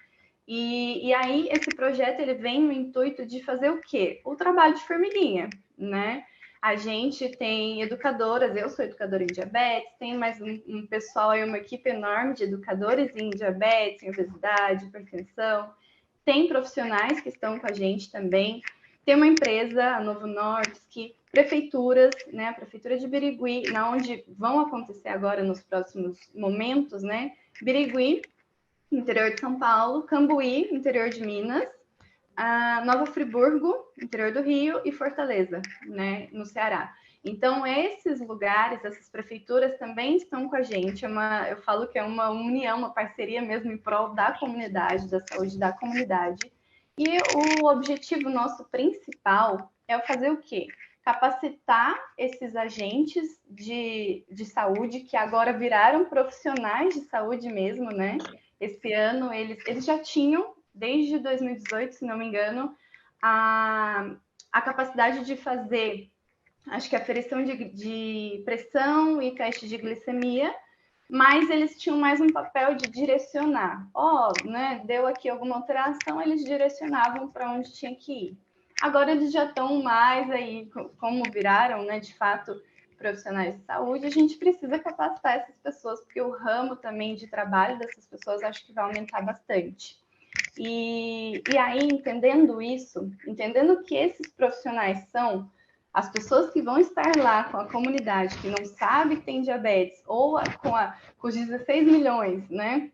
E aí, esse projeto, ele vem no intuito de fazer o quê? O trabalho de formiguinha, né? A gente tem educadoras, eu sou educadora em diabetes, tem mais um pessoal aí, uma equipe enorme de educadores em diabetes, em obesidade, hipertensão. Tem profissionais que estão com a gente também. Tem uma empresa, a Novo Nordisk, prefeituras, né? A Prefeitura de Birigui, na onde vão acontecer agora nos próximos momentos, né? Birigui, interior de São Paulo, Cambuí, interior de Minas, Nova Friburgo, interior do Rio, e Fortaleza, né, no Ceará. Então, esses lugares, essas prefeituras também estão com a gente. Eu falo que é uma união, uma parceria mesmo em prol da comunidade, da saúde da comunidade. E o objetivo nosso principal é fazer o quê? Capacitar esses agentes de saúde que agora viraram profissionais de saúde mesmo, né? Esse ano, eles já tinham, desde 2018, se não me engano, a capacidade de fazer, acho que aferição de pressão e teste de glicemia, mas eles tinham mais um papel de direcionar. Né, deu aqui alguma alteração, eles direcionavam para onde tinha que ir. Agora eles já estão mais aí, como viraram, né, de fato, profissionais de saúde, a gente precisa capacitar essas pessoas, porque o ramo também de trabalho dessas pessoas acho que vai aumentar bastante. E aí, entendendo isso, entendendo que esses profissionais são as pessoas que vão estar lá com a comunidade que não sabe que tem diabetes, ou com os 16 milhões, né?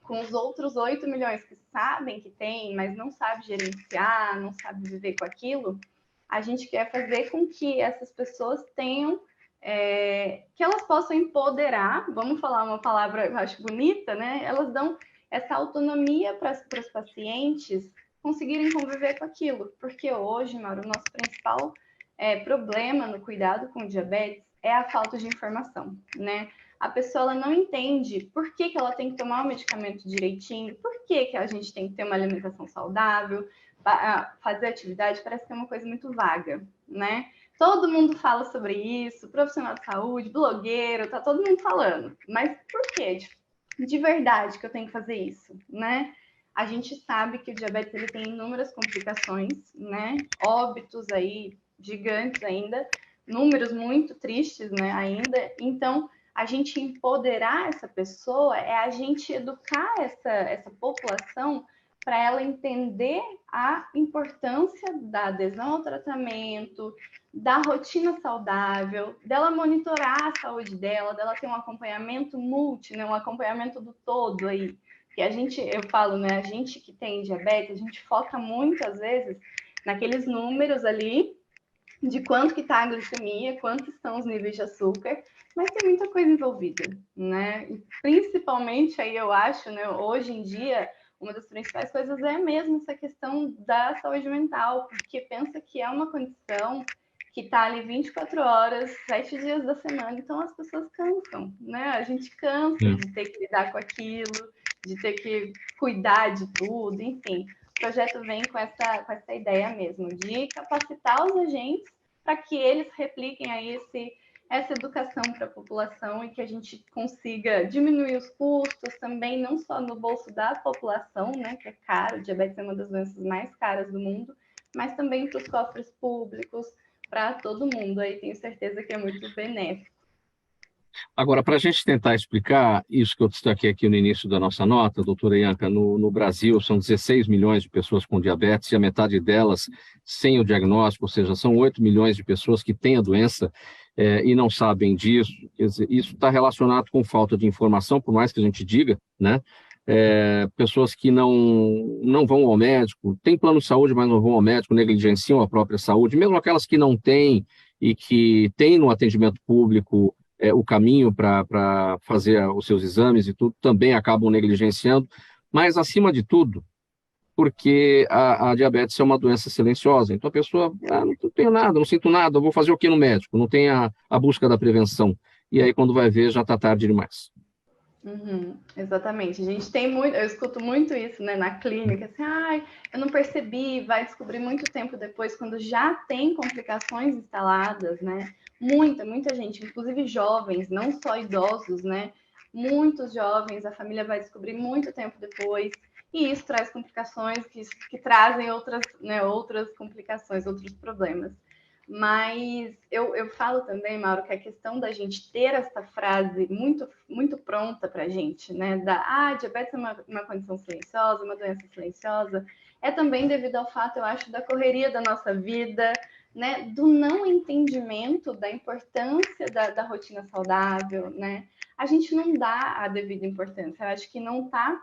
Com os outros 8 milhões que sabem que tem, mas não sabe gerenciar, não sabe viver com aquilo, a gente quer fazer com que essas pessoas tenham, que elas possam empoderar, vamos falar uma palavra, eu acho bonita, né? Elas dão essa autonomia para os pacientes conseguirem conviver com aquilo, porque hoje, Mauro, o nosso principal problema no cuidado com o diabetes é a falta de informação, né? A pessoa ela não entende por que ela tem que tomar o medicamento direitinho, por que a gente tem que ter uma alimentação saudável, fazer atividade parece que é uma coisa muito vaga, né? Todo mundo fala sobre isso, profissional de saúde, blogueiro, tá todo mundo falando. Mas por quê? De verdade que eu tenho que fazer isso, né? A gente sabe que o diabetes ele tem inúmeras complicações, né? Óbitos aí gigantes ainda, números muito tristes, né? Ainda. Então, a gente empoderar essa pessoa é a gente educar essa população para ela entender a importância da adesão ao tratamento, da rotina saudável, dela monitorar a saúde dela ter um acompanhamento né? Um acompanhamento do todo aí. Que eu falo, né? A gente que tem diabetes, a gente foca muitas vezes naqueles números ali de quanto que está a glicemia, quantos estão os níveis de açúcar, mas tem muita coisa envolvida, né? E principalmente aí eu acho, né? Hoje em dia, uma das principais coisas é mesmo essa questão da saúde mental, porque pensa que é uma condição que está ali 24 horas, 7 dias da semana, então as pessoas cansam, né? A gente cansa de ter que lidar com aquilo, de ter que cuidar de tudo, enfim. O projeto vem com essa ideia mesmo, de capacitar os agentes para que eles repliquem aí essa educação para a população e que a gente consiga diminuir os custos também, não só no bolso da população, né, que é caro, diabetes é uma das doenças mais caras do mundo, mas também para os cofres públicos, para todo mundo. Aí tenho certeza que é muito benéfico. Agora, para a gente tentar explicar isso que eu destaquei aqui no início da nossa nota, doutora Ianca, no Brasil são 16 milhões de pessoas com diabetes e a metade delas sem o diagnóstico, ou seja, são 8 milhões de pessoas que têm a doença e não sabem disso. Quer dizer, isso está relacionado com falta de informação, por mais que a gente diga, né? Pessoas que não vão ao médico, têm plano de saúde, mas não vão ao médico, negligenciam a própria saúde, mesmo aquelas que não têm e que têm no atendimento público o caminho para fazer os seus exames e tudo, também acabam negligenciando, mas, acima de tudo, porque a diabetes é uma doença silenciosa. Então, a pessoa, não tenho nada, não sinto nada, vou fazer o que no médico? Não tem a busca da prevenção. E aí, quando vai ver, já está tarde demais. Exatamente. A gente tem muito, eu escuto muito isso, né, na clínica, assim, eu não percebi, vai descobrir muito tempo depois, quando já tem complicações instaladas, né? Muita gente, inclusive jovens, não só idosos, né? Muitos jovens, a família vai descobrir muito tempo depois, e isso traz complicações que trazem outras complicações, outros problemas. Mas eu falo também, Mauro, que a questão da gente ter essa frase muito pronta para a gente, né? Diabetes é uma condição silenciosa, uma doença silenciosa, é também devido ao fato, eu acho, da correria da nossa vida, né? Do não entendimento da importância da rotina saudável, né? A gente não dá a devida importância. Eu acho que não está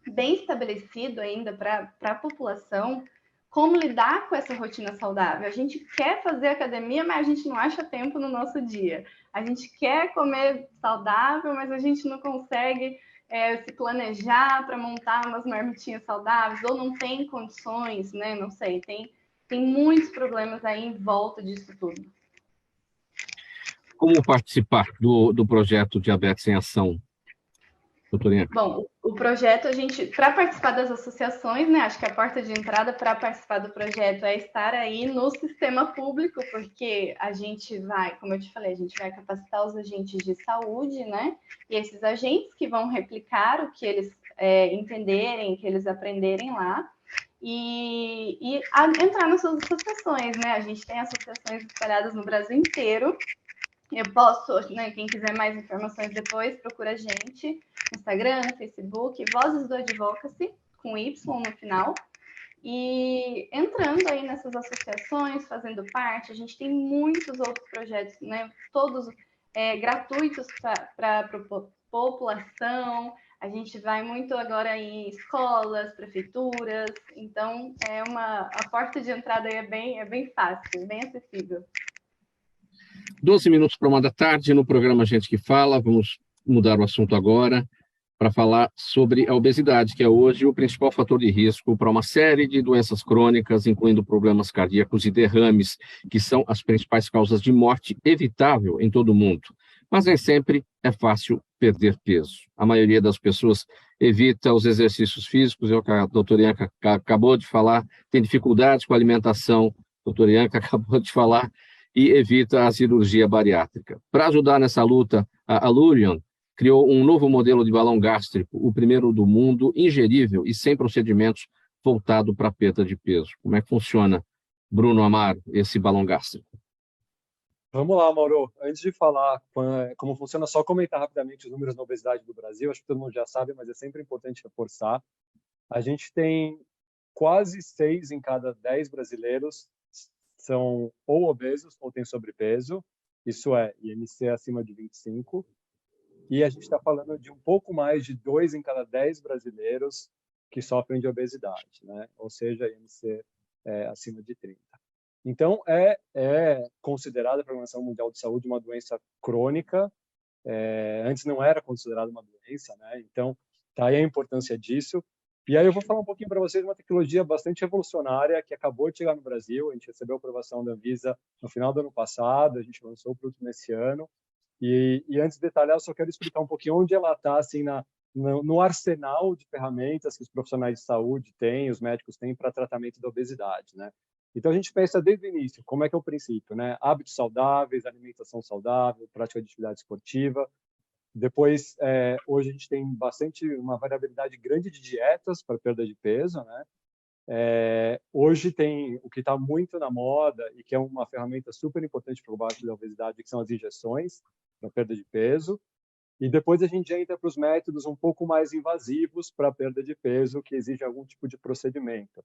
bem estabelecido ainda para a população como lidar com essa rotina saudável. A gente quer fazer academia, mas a gente não acha tempo no nosso dia. A gente quer comer saudável, mas a gente não consegue se planejar para montar umas marmitinhas saudáveis, ou não tem condições, né? Não sei, tem muitos problemas aí em volta disso tudo. Como participar do projeto Diabetes em Ação, doutora Ianca? Bom, o projeto, para participar das associações, né, acho que a porta de entrada para participar do projeto é estar aí no sistema público, porque a gente vai, como eu te falei, a gente vai capacitar os agentes de saúde, né, e esses agentes que vão replicar o que eles entenderem, que eles aprenderem lá, e entrar nas suas associações, né, a gente tem associações espalhadas no Brasil inteiro. Eu posso, né, quem quiser mais informações depois, procura a gente no Instagram, no Facebook, Vozes do Advocacy, com Y no final. E entrando aí nessas associações, fazendo parte, a gente tem muitos outros projetos, né, todos gratuitos para a população. A gente vai muito agora em escolas, prefeituras, então a porta de entrada aí é bem fácil, bem acessível. 12 minutos para 1h da tarde, no programa Gente que Fala. Vamos mudar o assunto agora para falar sobre a obesidade, que é hoje o principal fator de risco para uma série de doenças crônicas, incluindo problemas cardíacos e derrames, que são as principais causas de morte evitável em todo o mundo. Mas nem sempre é fácil perder peso. A maioria das pessoas evita os exercícios físicos, é o que a doutora Ianca acabou de falar, tem dificuldades com a alimentação, a doutora Ianca acabou de falar, e evita a cirurgia bariátrica. Para ajudar nessa luta, a Allurion criou um novo modelo de balão gástrico, o primeiro do mundo, ingerível e sem procedimentos, voltado para a perda de peso. Como é que funciona, Bruno Amaro, esse balão gástrico? Vamos lá, Mauro. Antes de falar como funciona, só comentar rapidamente os números na obesidade do Brasil. Acho que todo mundo já sabe, mas é sempre importante reforçar. A gente tem quase 6 em cada 10 brasileiros são ou obesos ou têm sobrepeso. Isso é IMC acima de 25. E a gente está falando de um pouco mais de 2 em cada 10 brasileiros que sofrem de obesidade, né? Ou seja, IMC acima de 30. Então, é considerada pela Organização Mundial de Saúde uma doença crônica. Antes não era considerada uma doença, né? Então, tá aí a importância disso. E aí eu vou falar um pouquinho para vocês de uma tecnologia bastante revolucionária que acabou de chegar no Brasil. A gente recebeu a aprovação da Anvisa no final do ano passado, a gente lançou o produto nesse ano. E antes de detalhar, eu só quero explicar um pouquinho onde ela está assim, no arsenal de ferramentas que os profissionais de saúde têm, os médicos têm para tratamento da obesidade, né? Então, a gente pensa desde o início, como é que é o princípio, né? Hábitos saudáveis, alimentação saudável, prática de atividade esportiva. Depois, hoje a gente tem uma variabilidade grande de dietas para perda de peso, né? Hoje tem o que está muito na moda e que é uma ferramenta super importante para o combate da obesidade, que são as injeções para perda de peso. E depois a gente entra para os métodos um pouco mais invasivos para perda de peso, que exigem algum tipo de procedimento.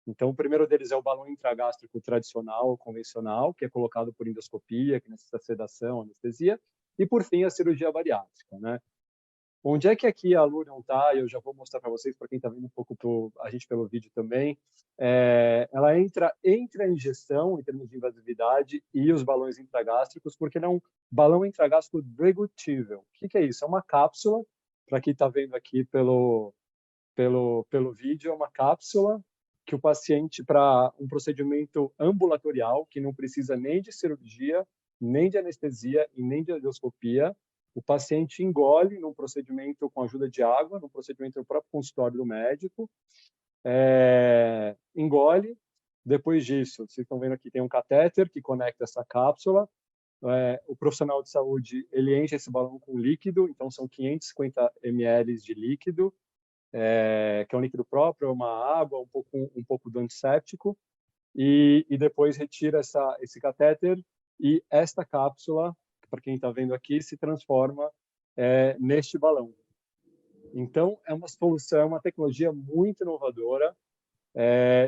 Então, o primeiro deles é o balão intragástrico tradicional, convencional, que é colocado por endoscopia, que necessita sedação, anestesia. E, por fim, a cirurgia bariátrica, né? Onde é que aqui a Allurion está? Eu já vou mostrar para vocês, para quem está vendo um pouco a gente pelo vídeo também. Ela entra entre a injeção, em termos de invasividade, e os balões intragástricos, porque ele é um balão intragástrico degutível. O que é isso? É uma cápsula, para quem está vendo aqui pelo vídeo, é uma cápsula que o paciente, para um procedimento ambulatorial, que não precisa nem de cirurgia, nem de anestesia e nem de endoscopia, o paciente engole num procedimento com a ajuda de água, num procedimento no próprio consultório do médico, engole. Depois disso, vocês estão vendo aqui, tem um catéter que conecta essa cápsula. O profissional de saúde, ele enche esse balão com líquido, então são 550 ml de líquido, que é um líquido próprio, uma água, um pouco do antisséptico, e depois retira esse catéter e esta cápsula, para quem está vendo aqui, se transforma neste balão. Então, é uma solução, é uma tecnologia muito inovadora,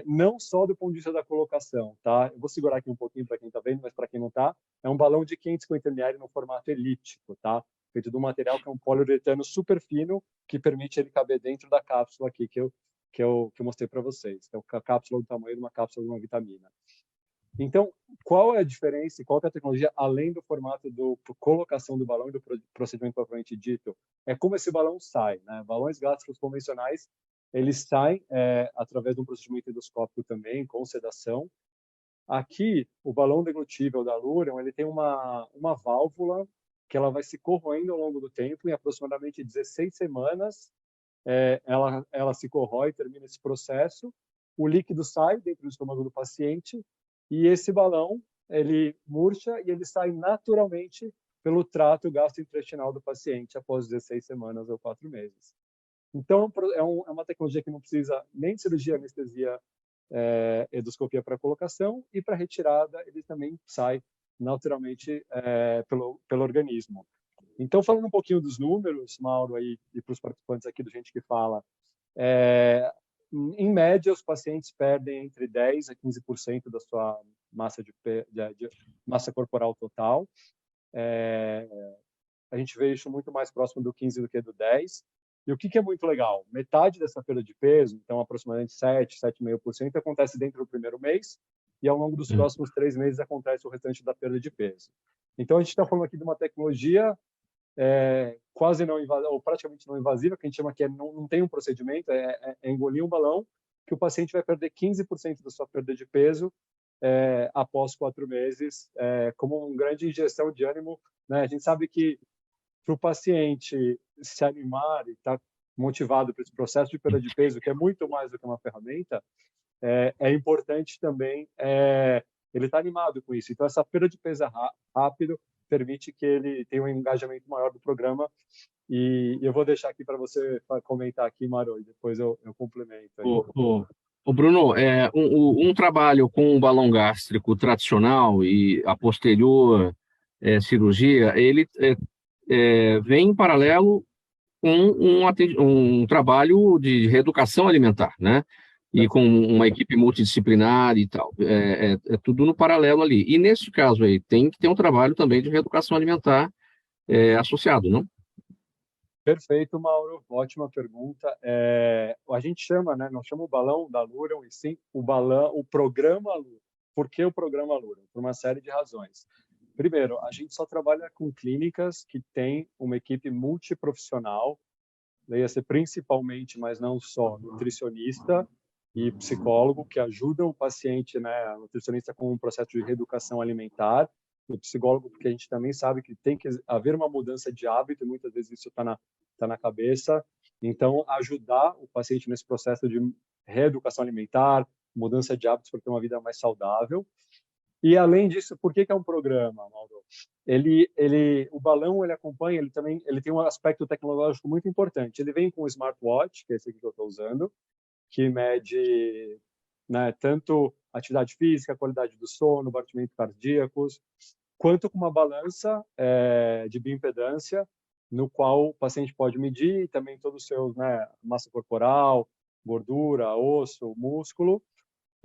não só do ponto de vista da colocação, tá? Eu vou segurar aqui um pouquinho para quem está vendo, mas para quem não está, é um balão de 550 ml no formato elíptico, tá? Feito de um material que é um poliuretano super fino, que permite ele caber dentro da cápsula aqui que eu mostrei para vocês. Então, a cápsula do tamanho de uma cápsula de uma vitamina. Então, qual é a diferença e qual é a tecnologia, além do formato da colocação do balão e do procedimento propriamente dito? É como esse balão sai, né? Balões gástricos convencionais, eles saem através de um procedimento endoscópico também, com sedação. Aqui, o balão deglutível da Allurion, ele tem uma válvula que ela vai se corroendo ao longo do tempo, em aproximadamente 16 semanas, ela se corrói, termina esse processo, o líquido sai dentro do estômago do paciente, e esse balão, ele murcha e ele sai naturalmente pelo trato gastrointestinal do paciente após 16 semanas ou 4 meses. Então, é uma tecnologia que não precisa nem de cirurgia, anestesia, endoscopia para colocação, e para retirada ele também sai naturalmente pelo organismo. Então, falando um pouquinho dos números, Mauro, aí, e para os participantes aqui do Gente que Fala, em média, os pacientes perdem entre 10% a 15% da sua massa corporal total. A gente vê isso muito mais próximo do 15% do que do 10%. E o que é muito legal? Metade dessa perda de peso, então aproximadamente 7,5%, acontece dentro do primeiro mês, e ao longo dos próximos 3 meses acontece o restante da perda de peso. Então, a gente está falando aqui de uma tecnologia quase não invasiva, ou praticamente não invasiva, que a gente chama que não tem um procedimento, é engolir um balão, que o paciente vai perder 15% da sua perda de peso após 4 meses, como uma grande injeção de ânimo, né? A gente sabe que para o paciente se animar e estar motivado para esse processo de perda de peso, que é muito mais do que uma ferramenta, é importante também ele estar animado com isso. Então, essa perda de peso rápido permite que ele tenha um engajamento maior do programa. E eu vou deixar aqui para você comentar aqui, Maro, e depois eu complemento. O Bruno, um trabalho com um balão gástrico tradicional e a posterior cirurgia, ele vem em paralelo com um trabalho de reeducação alimentar, né? E com uma equipe multidisciplinar e tal. É tudo no paralelo ali. E nesse caso aí, tem que ter um trabalho também de reeducação alimentar associado, não? Perfeito, Mauro. Ótima pergunta. A gente chama, né? Não chama o balão da Luron, e sim o programa Luron. Por que o programa Luron? Por uma série de razões. Primeiro, a gente só trabalha com clínicas que têm uma equipe multiprofissional, leia-se principalmente, mas não só, nutricionista e psicólogo, que ajudam o paciente, né, a nutricionista com um processo de reeducação alimentar, e o psicólogo, porque a gente também sabe que tem que haver uma mudança de hábito, e muitas vezes isso está na cabeça. Então, ajudar o paciente nesse processo de reeducação alimentar, mudança de hábitos para ter uma vida mais saudável. E, além disso, por que é um programa, Mauro? O balão, ele acompanha, ele tem um aspecto tecnológico muito importante. Ele vem com o smartwatch, que é esse aqui que eu estou usando, que mede, né, tanto atividade física, qualidade do sono, batimentos cardíacos, quanto com uma balança de bioimpedância, no qual o paciente pode medir também todos os seus, né, massa corporal, gordura, osso, músculo,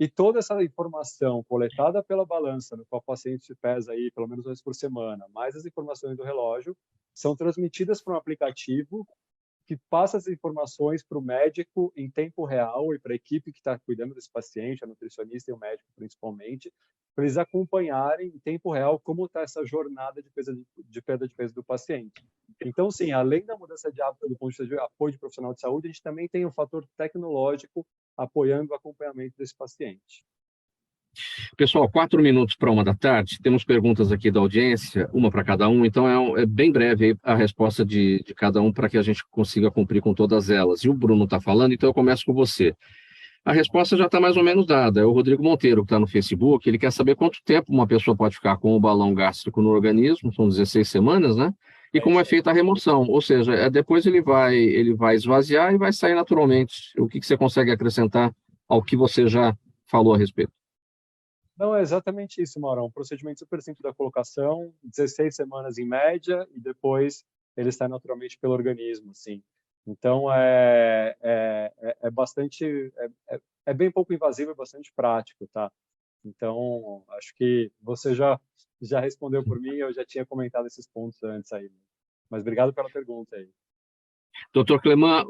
e toda essa informação coletada pela balança, no qual o paciente se pesa aí pelo menos 2 vezes por semana, mais as informações do relógio, são transmitidas para um aplicativo que passa as informações para o médico em tempo real e para a equipe que está cuidando desse paciente, a nutricionista e o médico principalmente, para eles acompanharem em tempo real como está essa jornada de perda de peso do paciente. Então, sim, além da mudança de hábito do ponto de vista de apoio de profissional de saúde, a gente também tem um fator tecnológico apoiando o acompanhamento desse paciente. Pessoal, 4 minutos para 1h da tarde, temos perguntas aqui da audiência, uma para cada um, então é bem breve aí a resposta de cada um para que a gente consiga cumprir com todas elas. E o Bruno está falando, então eu começo com você. A resposta já está mais ou menos dada, é o Rodrigo Monteiro, que está no Facebook, ele quer saber quanto tempo uma pessoa pode ficar com o balão gástrico no organismo, são 16 semanas, né? E como é feita a remoção, ou seja, depois ele vai esvaziar e vai sair naturalmente. O que você consegue acrescentar ao que você já falou a respeito? Não, é exatamente isso, Maurão. Um procedimento super simples da colocação, 16 semanas em média, e depois ele sai naturalmente pelo organismo, sim. Então, é bastante... É bem pouco invasivo e bastante prático, tá? Então, acho que você já respondeu por mim, eu já tinha comentado esses pontos antes aí. Mas obrigado pela pergunta aí. Doutor Cleman,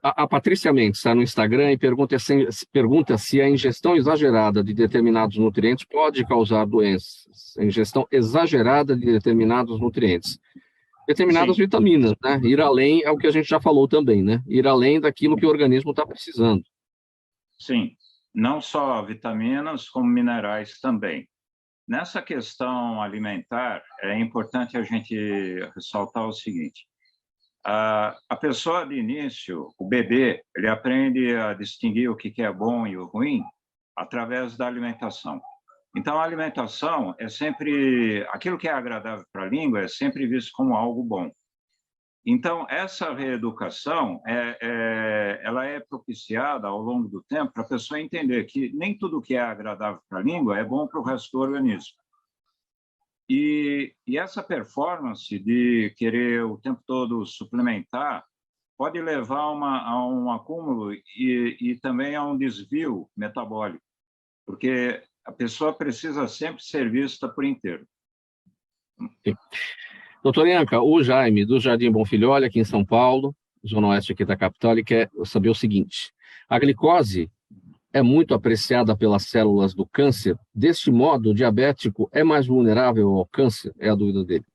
a Patrícia Mendes está no Instagram e pergunta se a ingestão exagerada de determinados nutrientes pode causar doenças. A ingestão exagerada de determinados nutrientes. Determinadas vitaminas, né? Ir além é o que a gente já falou também, né? Ir além daquilo que o organismo está precisando. Sim, não só vitaminas, como minerais também. Nessa questão alimentar, é importante a gente ressaltar o seguinte. A pessoa de início, o bebê, ele aprende a distinguir o que é bom e o ruim através da alimentação. Então, a alimentação é sempre... Aquilo que é agradável para a língua é sempre visto como algo bom. Então, essa reeducação, ela é propiciada ao longo do tempo para a pessoa entender que nem tudo que é agradável para a língua é bom para o resto do organismo. E essa performance de querer o tempo todo suplementar pode levar a um acúmulo e também a um desvio metabólico, porque a pessoa precisa sempre ser vista por inteiro. Sim. Doutor Ianca, o Jaime, do Jardim Bonfilhole, aqui em São Paulo, zona oeste aqui da capital, ele quer saber o seguinte: a glicose é muito apreciada pelas células do câncer. Deste modo, o diabético é mais vulnerável ao câncer? É a dúvida dele.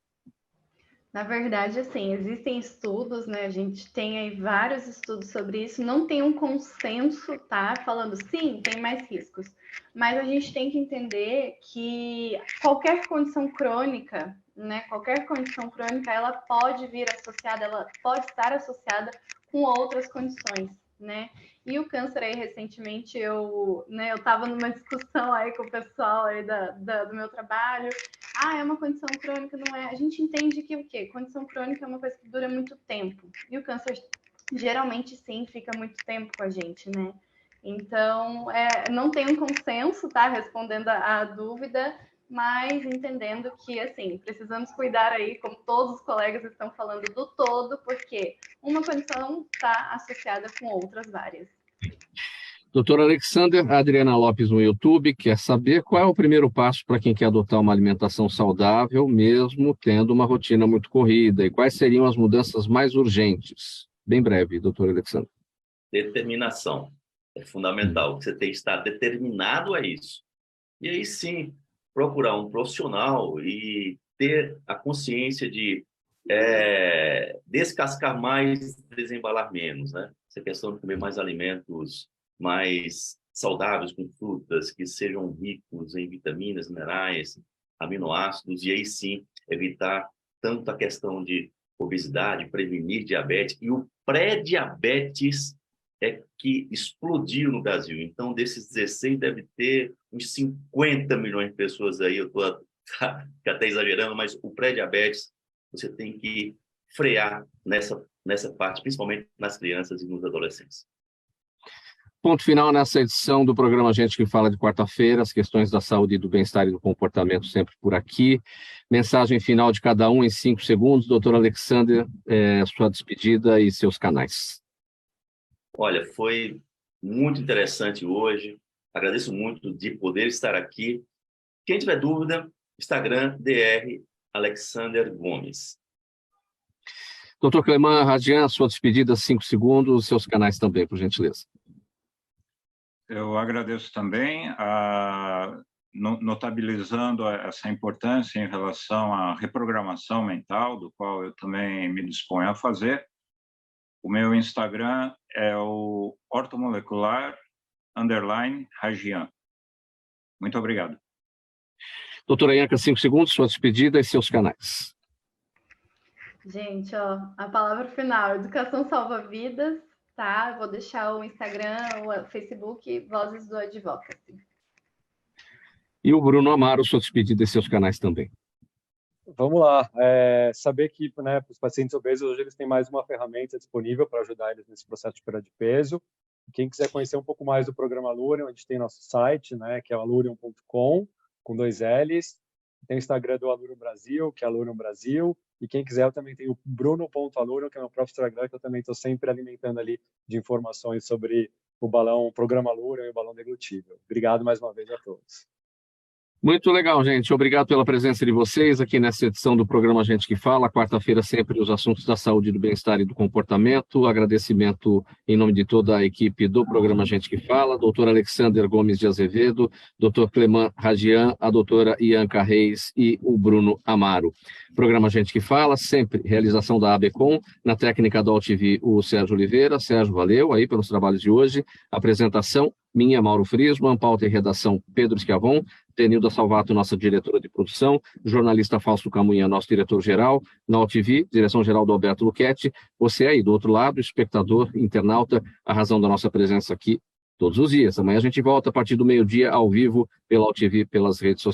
Na verdade, assim, existem estudos, né? A gente tem aí vários estudos sobre isso. Não tem um consenso, tá? Falando, sim, tem mais riscos. Mas a gente tem que entender que qualquer condição crônica, né? Qualquer condição crônica, ela pode vir associada, ela pode estar associada com outras condições, né? E o câncer aí, recentemente, eu estava numa discussão aí com o pessoal aí do meu trabalho. É uma condição crônica, não é? A gente entende que o quê? Condição crônica é uma coisa que dura muito tempo. E o câncer, geralmente, sim, fica muito tempo com a gente, né? Então, não tem um consenso, tá? Respondendo a dúvida, mas entendendo que, assim, precisamos cuidar aí, como todos os colegas estão falando, do todo, porque uma condição está associada com outras várias. Doutora Alexander, a Adriana Lopes no YouTube quer saber qual é o primeiro passo para quem quer adotar uma alimentação saudável, mesmo tendo uma rotina muito corrida, e quais seriam as mudanças mais urgentes? Bem breve, doutora Alexander. Determinação. É fundamental. Você tem que estar determinado a isso. E aí sim, procurar um profissional e ter a consciência de descascar mais, desembalar menos, né? Essa questão de comer mais alimentos mais saudáveis, com frutas que sejam ricos em vitaminas, minerais, aminoácidos, e aí sim evitar tanto a questão de obesidade, prevenir diabetes, e o pré-diabetes é que explodiu no Brasil. Então, desses 16, deve ter uns 50 milhões de pessoas aí, eu estou até exagerando, mas o pré-diabetes, você tem que frear nessa parte, principalmente nas crianças e nos adolescentes. Ponto final nessa edição do programa Gente que Fala de quarta-feira, as questões da saúde, do bem-estar e do comportamento sempre por aqui. Mensagem final de cada um em 5 segundos. Doutor Alexander, sua despedida e seus canais. Olha, foi muito interessante hoje. Agradeço muito de poder estar aqui. Quem tiver dúvida, Instagram, Dr. Alexander Gomes. Doutor Cleman Radian, sua despedida, 5 segundos, seus canais também, por gentileza. Eu agradeço também, notabilizando essa importância em relação à reprogramação mental, do qual eu também me disponho a fazer. O meu Instagram é o ortomolecular_Ragian. Muito obrigado. Doutora Ianca, 5 segundos, sua despedida e seus canais. Gente, a palavra final, educação salva vidas, tá? Vou deixar o Instagram, o Facebook, Vozes do Advocacy. E o Bruno Amaro, sua despedida e seus canais também. Vamos lá. Saber que, né, para os pacientes obesos, hoje eles têm mais uma ferramenta disponível para ajudar eles nesse processo de perda de peso. Quem quiser conhecer um pouco mais do programa Allurion, a gente tem nosso site, né, que é allurion.com, com 2 L's. Tem o Instagram do Allurion Brasil, que é Allurion Brasil. E quem quiser, eu também tenho o bruno.allurion, que é o meu próprio Instagram, que eu também estou sempre alimentando ali de informações sobre o programa Allurion e o balão deglutível. Obrigado mais uma vez a todos. Muito legal, gente. Obrigado pela presença de vocês aqui nessa edição do programa Gente que Fala. Quarta-feira, sempre os assuntos da saúde, do bem-estar e do comportamento. Agradecimento em nome de toda a equipe do programa Gente que Fala, doutor Alexander Gomes de Azevedo, doutor Cleman Radian, a doutora Ianca Reis e o Bruno Amaro. Programa Gente que Fala, sempre realização da ABCom, na técnica da AltV, o Sérgio Oliveira. Sérgio, valeu aí pelos trabalhos de hoje. Apresentação, minha, Mauro Friesman, pauta e redação, Pedro Schiavon, Denilda Salvato, nossa diretora de produção, jornalista Fausto Camunha, nosso diretor-geral, na AltV, direção-geral do Alberto Luchetti. Você aí, do outro lado, espectador, internauta, a razão da nossa presença aqui todos os dias. Amanhã a gente volta a partir do meio-dia, ao vivo, pela AltV, pelas redes sociais.